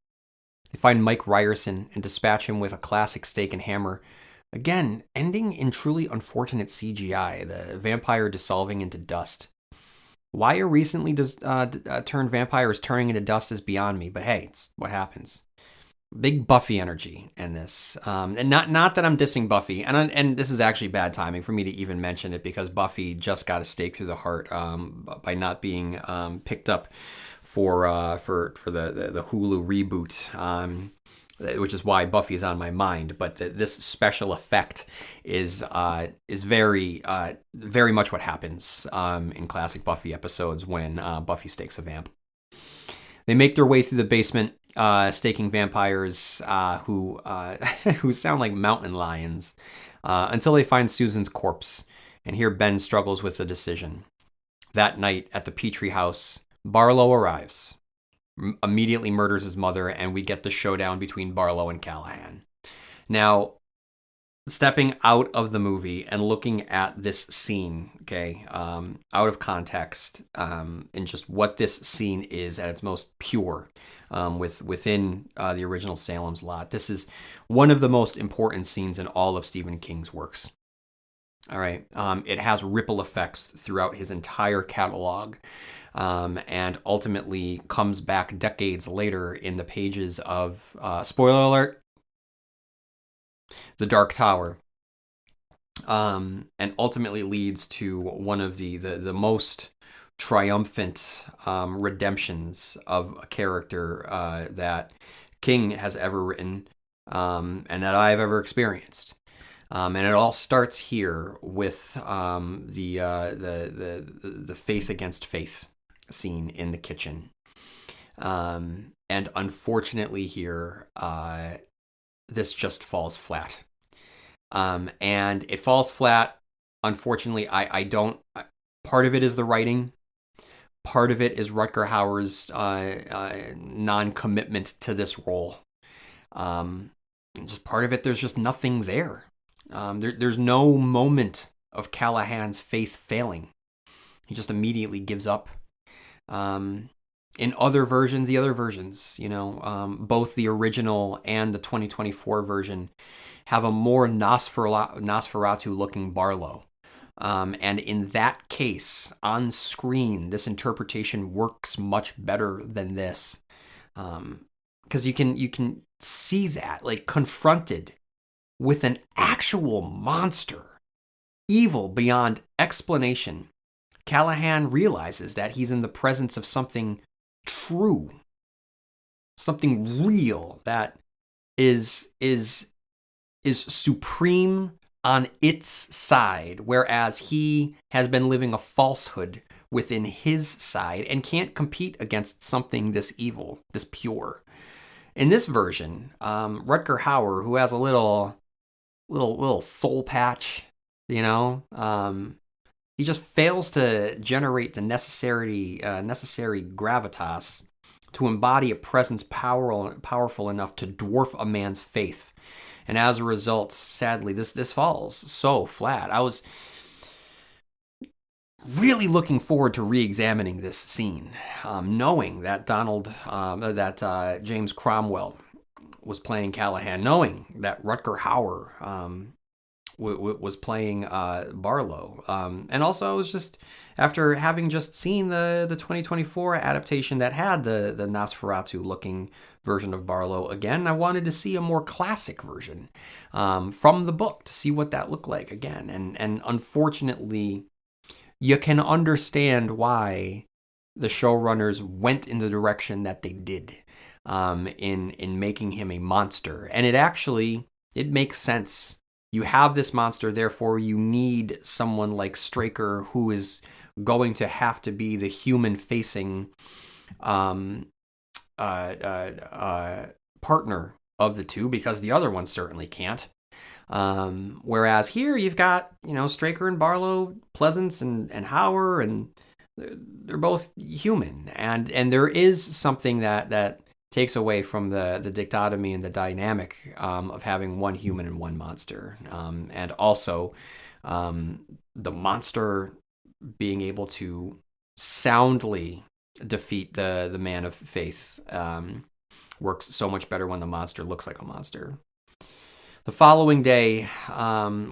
They find Mike Ryerson and dispatch him with a classic stake and hammer. Again, ending in truly unfortunate CGI, the vampire dissolving into dust. Why a recently turned vampire is turning into dust is beyond me, but hey, it's what happens. Big Buffy energy in this, and not that I'm dissing Buffy, and this is actually bad timing for me to even mention it because Buffy just got a stake through the heart by not being picked up for the Hulu reboot, which is why Buffy is on my mind. But this special effect is very very much what happens in classic Buffy episodes when Buffy stakes a vamp. They make their way through the basement, staking vampires who who sound like mountain lions, until they find Susan's corpse. And here Ben struggles with the decision. That night at the Petrie house, Barlow arrives, immediately murders his mother, and we get the showdown between Barlow and Callahan. Now, stepping out of the movie and looking at this scene, okay, out of context, and just what this scene is at its most pure, within the original Salem's Lot. This is one of the most important scenes in all of Stephen King's works. All right, it has ripple effects throughout his entire catalog, and ultimately comes back decades later in the pages of, spoiler alert, The Dark Tower, and ultimately leads to one of the most triumphant redemptions of a character that King has ever written, and that I've ever experienced. And it all starts here with the faith against faith scene in the kitchen. And unfortunately here, this just falls flat. And it falls flat. Unfortunately, I don't. Part of it is the writing. Part of it is Rutger Hauer's non-commitment to this role. Just part of it, there's just nothing there. There's no moment of Callahan's faith failing. He just immediately gives up. In other versions, both the original and the 2024 version have a more Nosferatu-looking Barlow. And in that case, on screen, this interpretation works much better than this. Because you can see that, like, confronted with an actual monster, evil beyond explanation, Callahan realizes that he's in the presence of something true, something real that is supreme on its side, whereas he has been living a falsehood within his side and can't compete against something this evil, this pure. In this version, Rutger Hauer, who has a little soul patch, he just fails to generate the necessary gravitas to embody a presence powerful enough to dwarf a man's faith. And as a result, sadly, this falls so flat. I was really looking forward to re-examining this scene, knowing that James Cromwell was playing Callahan, knowing that Rutger Hauer was playing Barlow, and also I was just, after having just seen the 2024 adaptation that had the Nosferatu-looking version of Barlow again, I wanted to see a more classic version from the book to see what that looked like again, and unfortunately, you can understand why the showrunners went in the direction that they did. In making him a monster. And it makes sense. You have this monster, therefore you need someone like Straker, who is going to have to be the human-facing partner of the two, because the other one certainly can't. Whereas here you've got, Straker and Barlow, Pleasance and Hauer, and they're both human. And there is something that takes away from the dichotomy and the dynamic of having one human and one monster. And also the monster being able to soundly defeat the man of faith works so much better when the monster looks like a monster. The following day,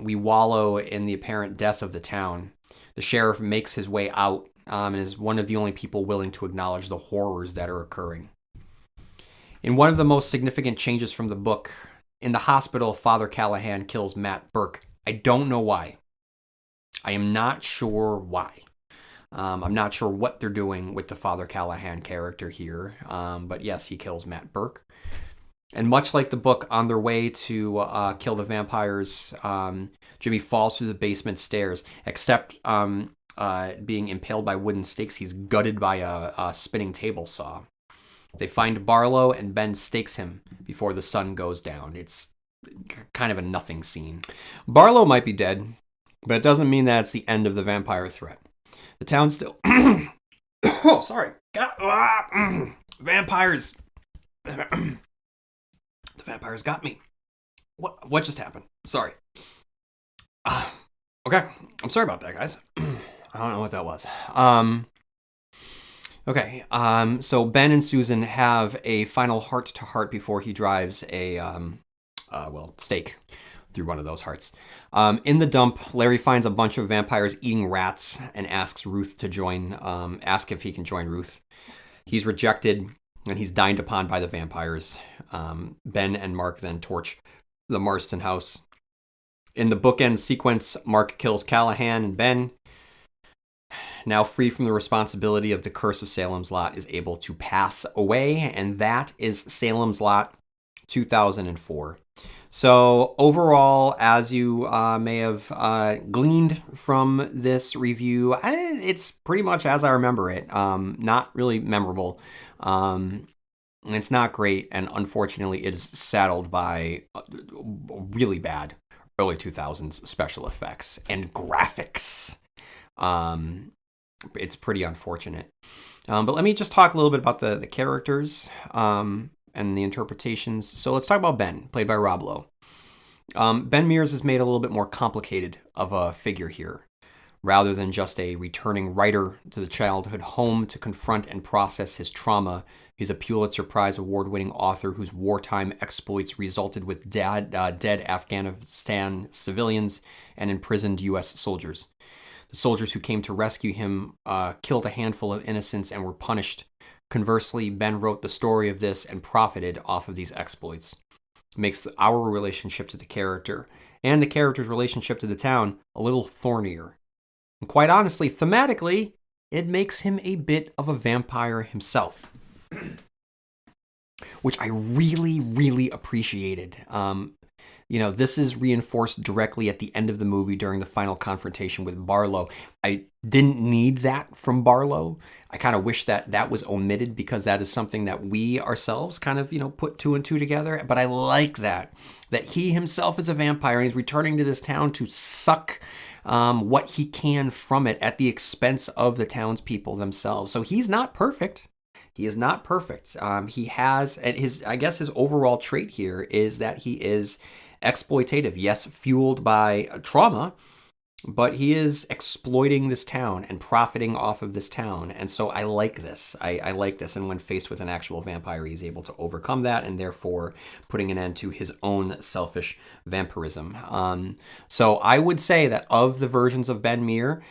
we wallow in the apparent death of the town. The sheriff makes his way out and is one of the only people willing to acknowledge the horrors that are occurring. In one of the most significant changes from the book, in the hospital, Father Callahan kills Matt Burke. I don't know why. I am not sure why. I'm not sure what they're doing with the Father Callahan character here. But yes, he kills Matt Burke. And much like the book, on their way to kill the vampires, Jimmy falls through the basement stairs, except being impaled by wooden stakes, he's gutted by a spinning table saw. They find Barlow, and Ben stakes him before the sun goes down. It's kind of a nothing scene. Barlow might be dead, but it doesn't mean that it's the end of the vampire threat. The town still... Oh, sorry. Vampires. The vampires got me. What just happened? Sorry. Okay. I'm sorry about that, guys. I don't know what that was. Okay. So Ben and Susan have a final heart-to-heart before he drives a stake through one of those hearts. In the dump, Larry finds a bunch of vampires eating rats and asks Ruth to join. Ask if he can join Ruth. He's rejected, and he's dined upon by the vampires. Ben and Mark then torch the Marston house. In the bookend sequence, Mark kills Callahan, and Ben, now free from the responsibility of the Curse of Salem's Lot, is able to pass away, and that is Salem's Lot 2004. So overall, as you may have gleaned from this review, it's pretty much as I remember it. Not really memorable. It's not great, and unfortunately, it is saddled by really bad early 2000s special effects and graphics. It's pretty unfortunate. But let me just talk a little bit about the characters and the interpretations. So let's talk about Ben, played by Rob Lowe. Ben Mears is made a little bit more complicated of a figure here. Rather than just a returning writer to the childhood home to confront and process his trauma, he's a Pulitzer Prize award-winning author whose wartime exploits resulted with dead Afghanistan civilians and imprisoned U.S. soldiers. The soldiers who came to rescue him killed a handful of innocents and were punished. Conversely, Ben wrote the story of this and profited off of these exploits. It makes our relationship to the character and the character's relationship to the town a little thornier. And quite honestly, thematically, it makes him a bit of a vampire himself, which I really, really appreciated. This is reinforced directly at the end of the movie during the final confrontation with Barlow. I didn't need that from Barlow. I kind of wish that was omitted because that is something that we ourselves kind of, put two and two together. But I like that he himself is a vampire and he's returning to this town to suck what he can from it at the expense of the townspeople themselves. So he's not perfect. He is not perfect. He has, his overall trait here is that he is exploitative. Yes, fueled by trauma, but he is exploiting this town and profiting off of this town. And so I like this. I like this. And when faced with an actual vampire, he's able to overcome that and therefore putting an end to his own selfish vampirism. So I would say that of the versions of Ben Mears,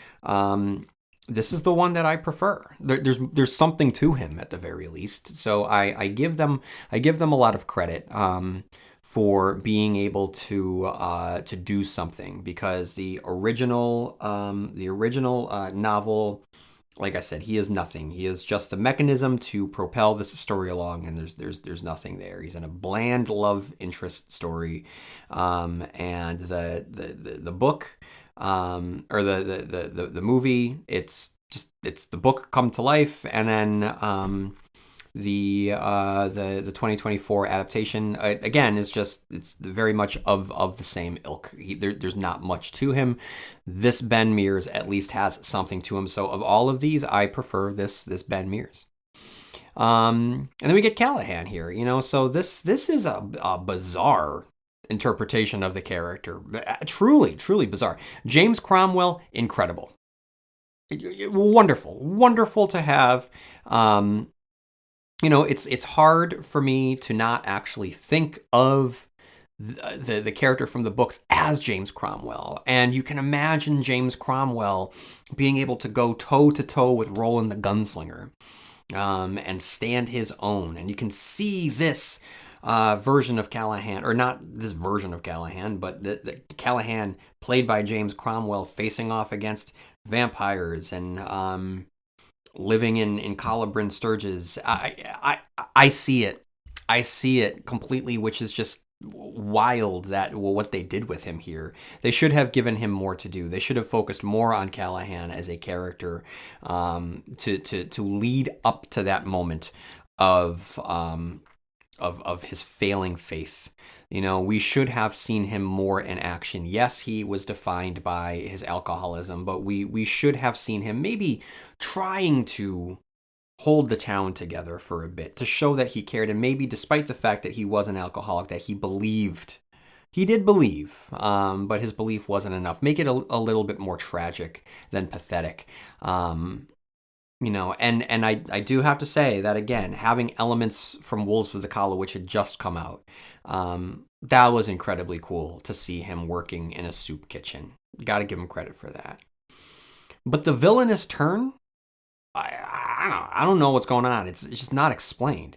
this is the one that I prefer. There's something to him at the very least. So I give them a lot of credit for being able to do something, because the original novel, like I said, he is nothing. He is just a mechanism to propel this story along, and there's nothing there. He's in a bland love interest story, and the book. Or the movie, it's the book come to life, and then the 2024 adaptation again is it's very much of the same ilk. There's not much to him. This Ben Mears at least has something to him. So of all of these, I prefer this Ben Mears. And then we get Callahan here. So this is a bizarre interpretation of the character. Truly, truly bizarre. James Cromwell, incredible. Wonderful to have. It's hard for me to not actually think of the character from the books as James Cromwell. And you can imagine James Cromwell being able to go toe-to-toe with Roland the Gunslinger and stand his own. And you can see this version of Callahan, or not this version of Callahan, but the Callahan played by James Cromwell facing off against vampires and living in Colibrin Sturges. I see it. I see it completely, which is just wild what they did with him here. They should have given him more to do. They should have focused more on Callahan as a character to lead up to that moment of his failing faith. We should have seen him more in action. Yes, he was defined by his alcoholism, but we should have seen him maybe trying to hold the town together for a bit to show that he cared, and maybe despite the fact that he was an alcoholic, that he believed. He did believe, but his belief wasn't enough. Make it a little bit more tragic than pathetic. And I do have to say that, again, having elements from Wolves of the Kala, which had just come out, that was incredibly cool to see him working in a soup kitchen. Got to give him credit for that. But the villainous turn, I don't know what's going on. It's just not explained.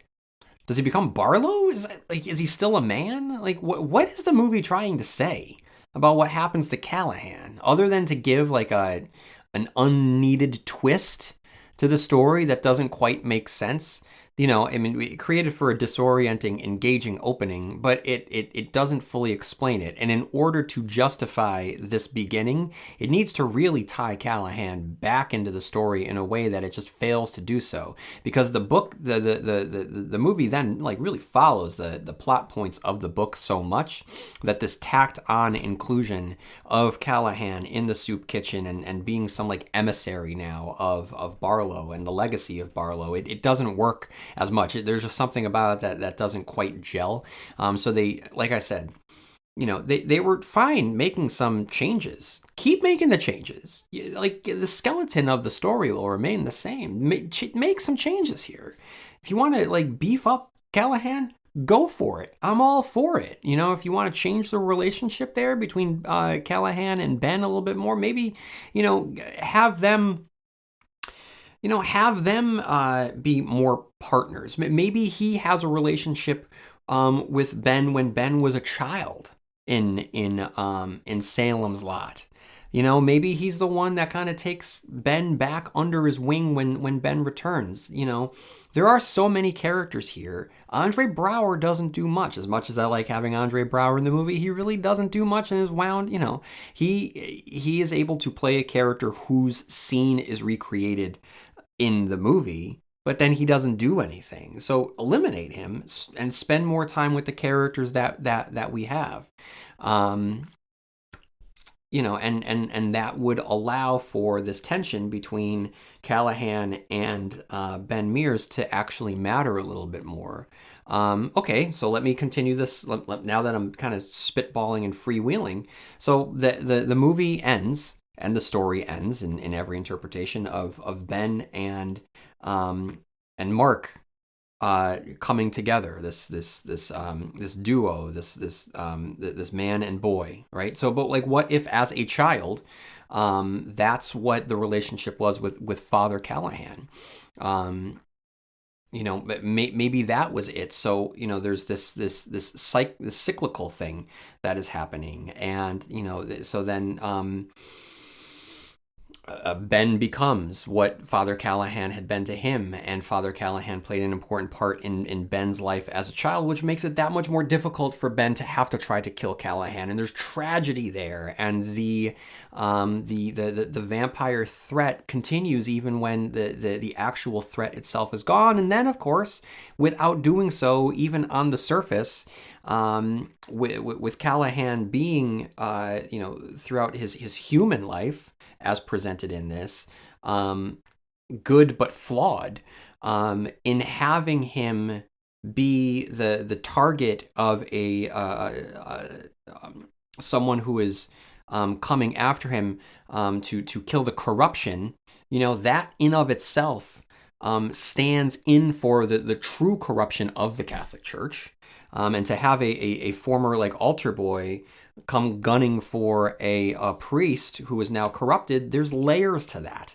Does he become Barlow? Is he still a man? What is the movie trying to say about what happens to Callahan, other than to give an unneeded twist to the story that doesn't quite make sense? We created for a disorienting, engaging opening, but it doesn't fully explain it. And in order to justify this beginning, it needs to really tie Callahan back into the story in a way that it just fails to do so. Because the book, the movie then really follows the plot points of the book so much that this tacked on inclusion of Callahan in the soup kitchen and being some emissary now of Barlow and the legacy of Barlow, it doesn't work as much. There's just something about it that doesn't quite gel. So they, like I said, they were fine making some changes. Keep making the changes. The skeleton of the story will remain the same. Make some changes here. If you want to beef up Callahan, go for it. I'm all for it. If you want to change the relationship there between Callahan and Ben a little bit more, maybe have them be more partners. Maybe he has a relationship with Ben when Ben was a child in Salem's Lot. Maybe he's the one that kind of takes Ben back under his wing when Ben returns. There are so many characters here. Andre Braugher doesn't do much. As much as I like having Andre Braugher in the movie, he really doesn't do much and is wound. He is able to play a character whose scene is recreated in the movie, but then he doesn't do anything. So eliminate him and spend more time with the characters that we have. And that would allow for this tension between Callahan and Ben Mears to actually matter a little bit more. Okay, so let me continue this now that I'm kind of spitballing and freewheeling. So the movie ends, and the story ends in every interpretation of Ben and Mark coming together, this duo, this man and boy, right? So, but what if as a child, that's what the relationship was with Father Callahan? Maybe that was it. So, there's this cyclical thing that is happening, and so then Ben becomes what Father Callahan had been to him, and Father Callahan played an important part in Ben's life as a child, which makes it that much more difficult for Ben to have to try to kill Callahan. And there's tragedy there, and the vampire threat continues even when the actual threat itself is gone. And then, of course, without doing so, even on the surface, with Callahan being throughout his human life, as presented in this, good but flawed, in having him be the target of someone who is coming after him to kill the corruption. That in of itself stands in for the true corruption of the Catholic Church, and to have a former altar boy come gunning for a priest who is now corrupted, there's layers to that.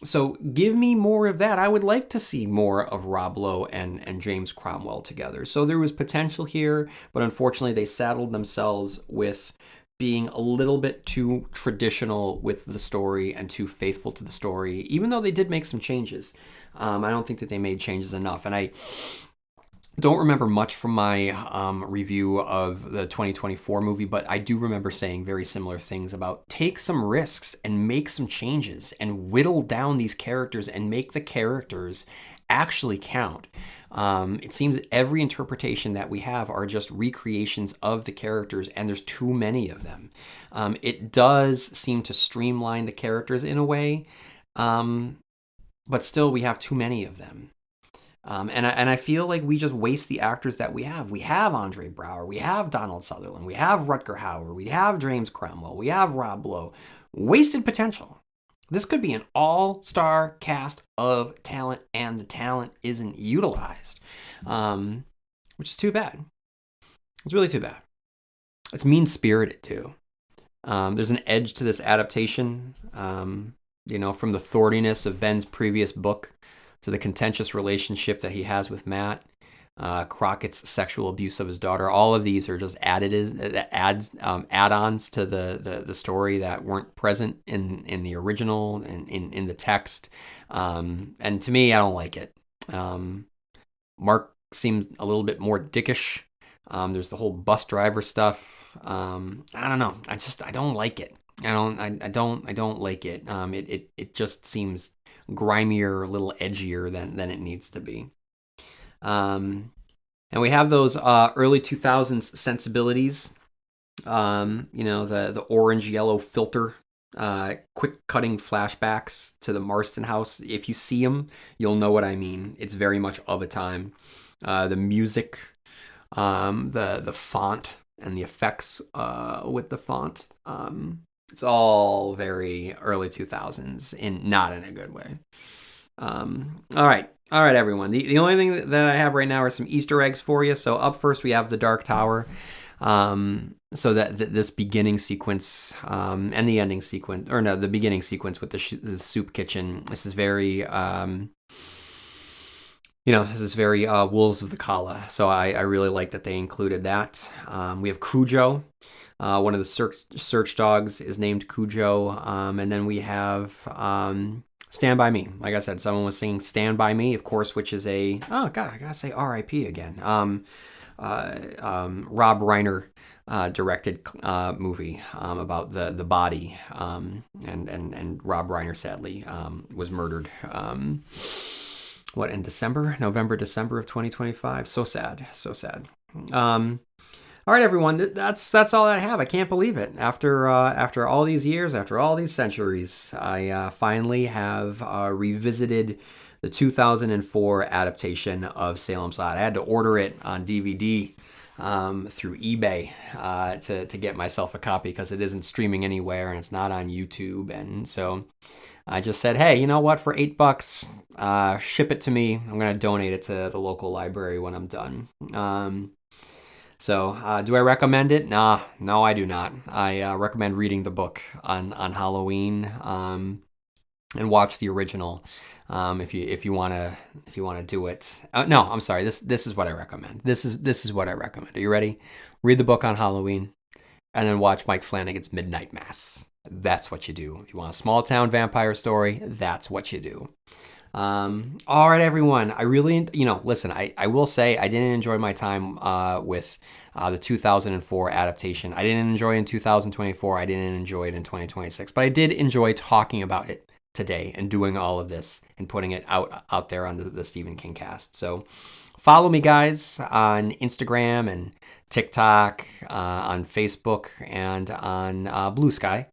So give me more of that. I would like to see more of Rob Lowe and James Cromwell together. So there was potential here, but unfortunately they saddled themselves with being a little bit too traditional with the story and too faithful to the story, even though they did make some changes. I don't think that they made changes enough. And I don't remember much from my review of the 2024 movie, but I do remember saying very similar things about take some risks and make some changes and whittle down these characters and make the characters actually count. It seems every interpretation that we have are just recreations of the characters, and there's too many of them. It does seem to streamline the characters in a way, but still we have too many of them. And I feel like we just waste the actors that we have. We have Andre Braugher, we have Donald Sutherland, we have Rutger Hauer, we have James Cromwell, we have Rob Lowe. Wasted potential. This could be an all-star cast of talent, and the talent isn't utilized, which is too bad. It's really too bad. It's mean-spirited, too. There's an edge to this adaptation, from the thorniness of Ben's previous book to the contentious relationship that he has with Matt, Crockett's sexual abuse of his daughter. All of these are just add-ons to the story that weren't present in the original and in the text. And to me, I don't like it. Mark seems a little bit more dickish. There's the whole bus driver stuff. I don't know. I don't like it. I don't like it. It just seems grimier, a little edgier than it needs to be. And we have those early 2000s sensibilities. The orange yellow filter, quick cutting flashbacks to the Marston house. If you see them, you'll know what I mean. It's very much of a time. The music, the font and the effects with the font. It's all very early 2000s, not in a good way. All right, everyone. The only thing that I have right now are some Easter eggs for you. So up first, we have the Dark Tower. So that this beginning sequence and the ending sequence, or no, the beginning sequence with the soup kitchen. This is very, Wolves of the Kala. So I really like that they included that. We have Cujo. One of the search dogs is named Cujo. And then we have Stand By Me. Like I said, someone was singing Stand By Me, of course, which is I gotta say R.I.P. again. Rob Reiner directed movie about the body. And Rob Reiner, sadly, was murdered. In November, December of 2025. So sad. All right, everyone. That's all I have. I can't believe it. After all these years, after all these centuries, I finally have revisited the 2004 adaptation of Salem's Lot. I had to order it on DVD through eBay to get myself a copy because it isn't streaming anywhere and it's not on YouTube. And so I just said, hey, you know what? For $8, ship it to me. I'm going to donate it to the local library when I'm done. So do I recommend it? No, I do not. I recommend reading the book on Halloween and watch the original if you want to do it. No, I'm sorry. This is what I recommend. This is what I recommend. Are you ready? Read the book on Halloween and then watch Mike Flanagan's Midnight Mass. That's what you do. If you want a small town vampire story, that's what you do. All right, everyone. I really, listen, I will say I didn't enjoy my time with the 2004 adaptation. I didn't enjoy it in 2024. I didn't enjoy it in 2026. But I did enjoy talking about it today and doing all of this and putting it out there on the Stephen Kingcast. So follow me, guys, on Instagram and TikTok, on Facebook, and on Blue Sky.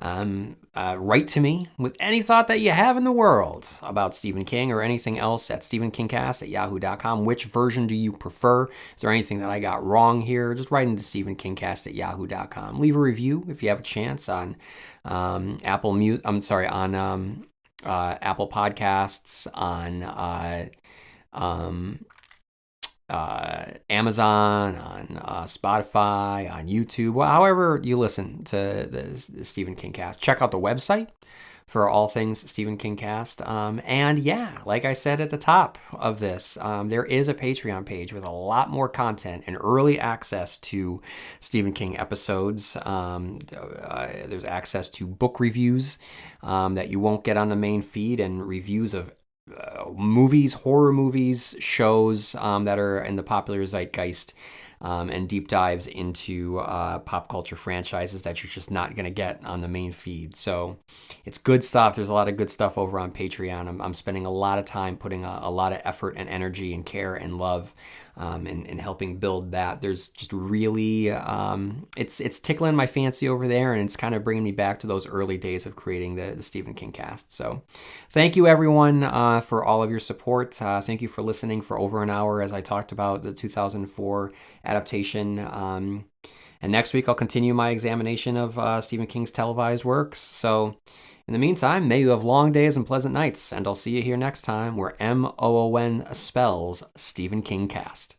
Write to me with any thought that you have in the world about Stephen King or anything else at stephenkingcast@yahoo.com. Which version do you prefer? Is there anything that I got wrong here? Just write into stephenkingcast@yahoo.com. Leave a review if you have a chance on Apple Podcasts, on Amazon, on Spotify, on YouTube, however you listen to the Stephen Kingcast. Check out the website for all things Stephen Kingcast. And yeah, like I said at the top of this, there is a Patreon page with a lot more content and early access to Stephen King episodes. There's access to book reviews that you won't get on the main feed, and reviews of movies, horror movies, shows that are in the popular zeitgeist. and deep dives into pop culture franchises that you're just not going to get on the main feed. So it's good stuff. There's a lot of good stuff over on Patreon. I'm spending a lot of time putting a lot of effort and energy and care and love and helping build that. There's just really, it's tickling my fancy over there, and it's kind of bringing me back to those early days of creating the Stephen King cast. So thank you, everyone, for all of your support. Thank you for listening for over an hour as I talked about the 2004 adaptation. And next week, I'll continue my examination of Stephen King's televised works. So in the meantime, may you have long days and pleasant nights, and I'll see you here next time where MOON spells Stephen Kingcast.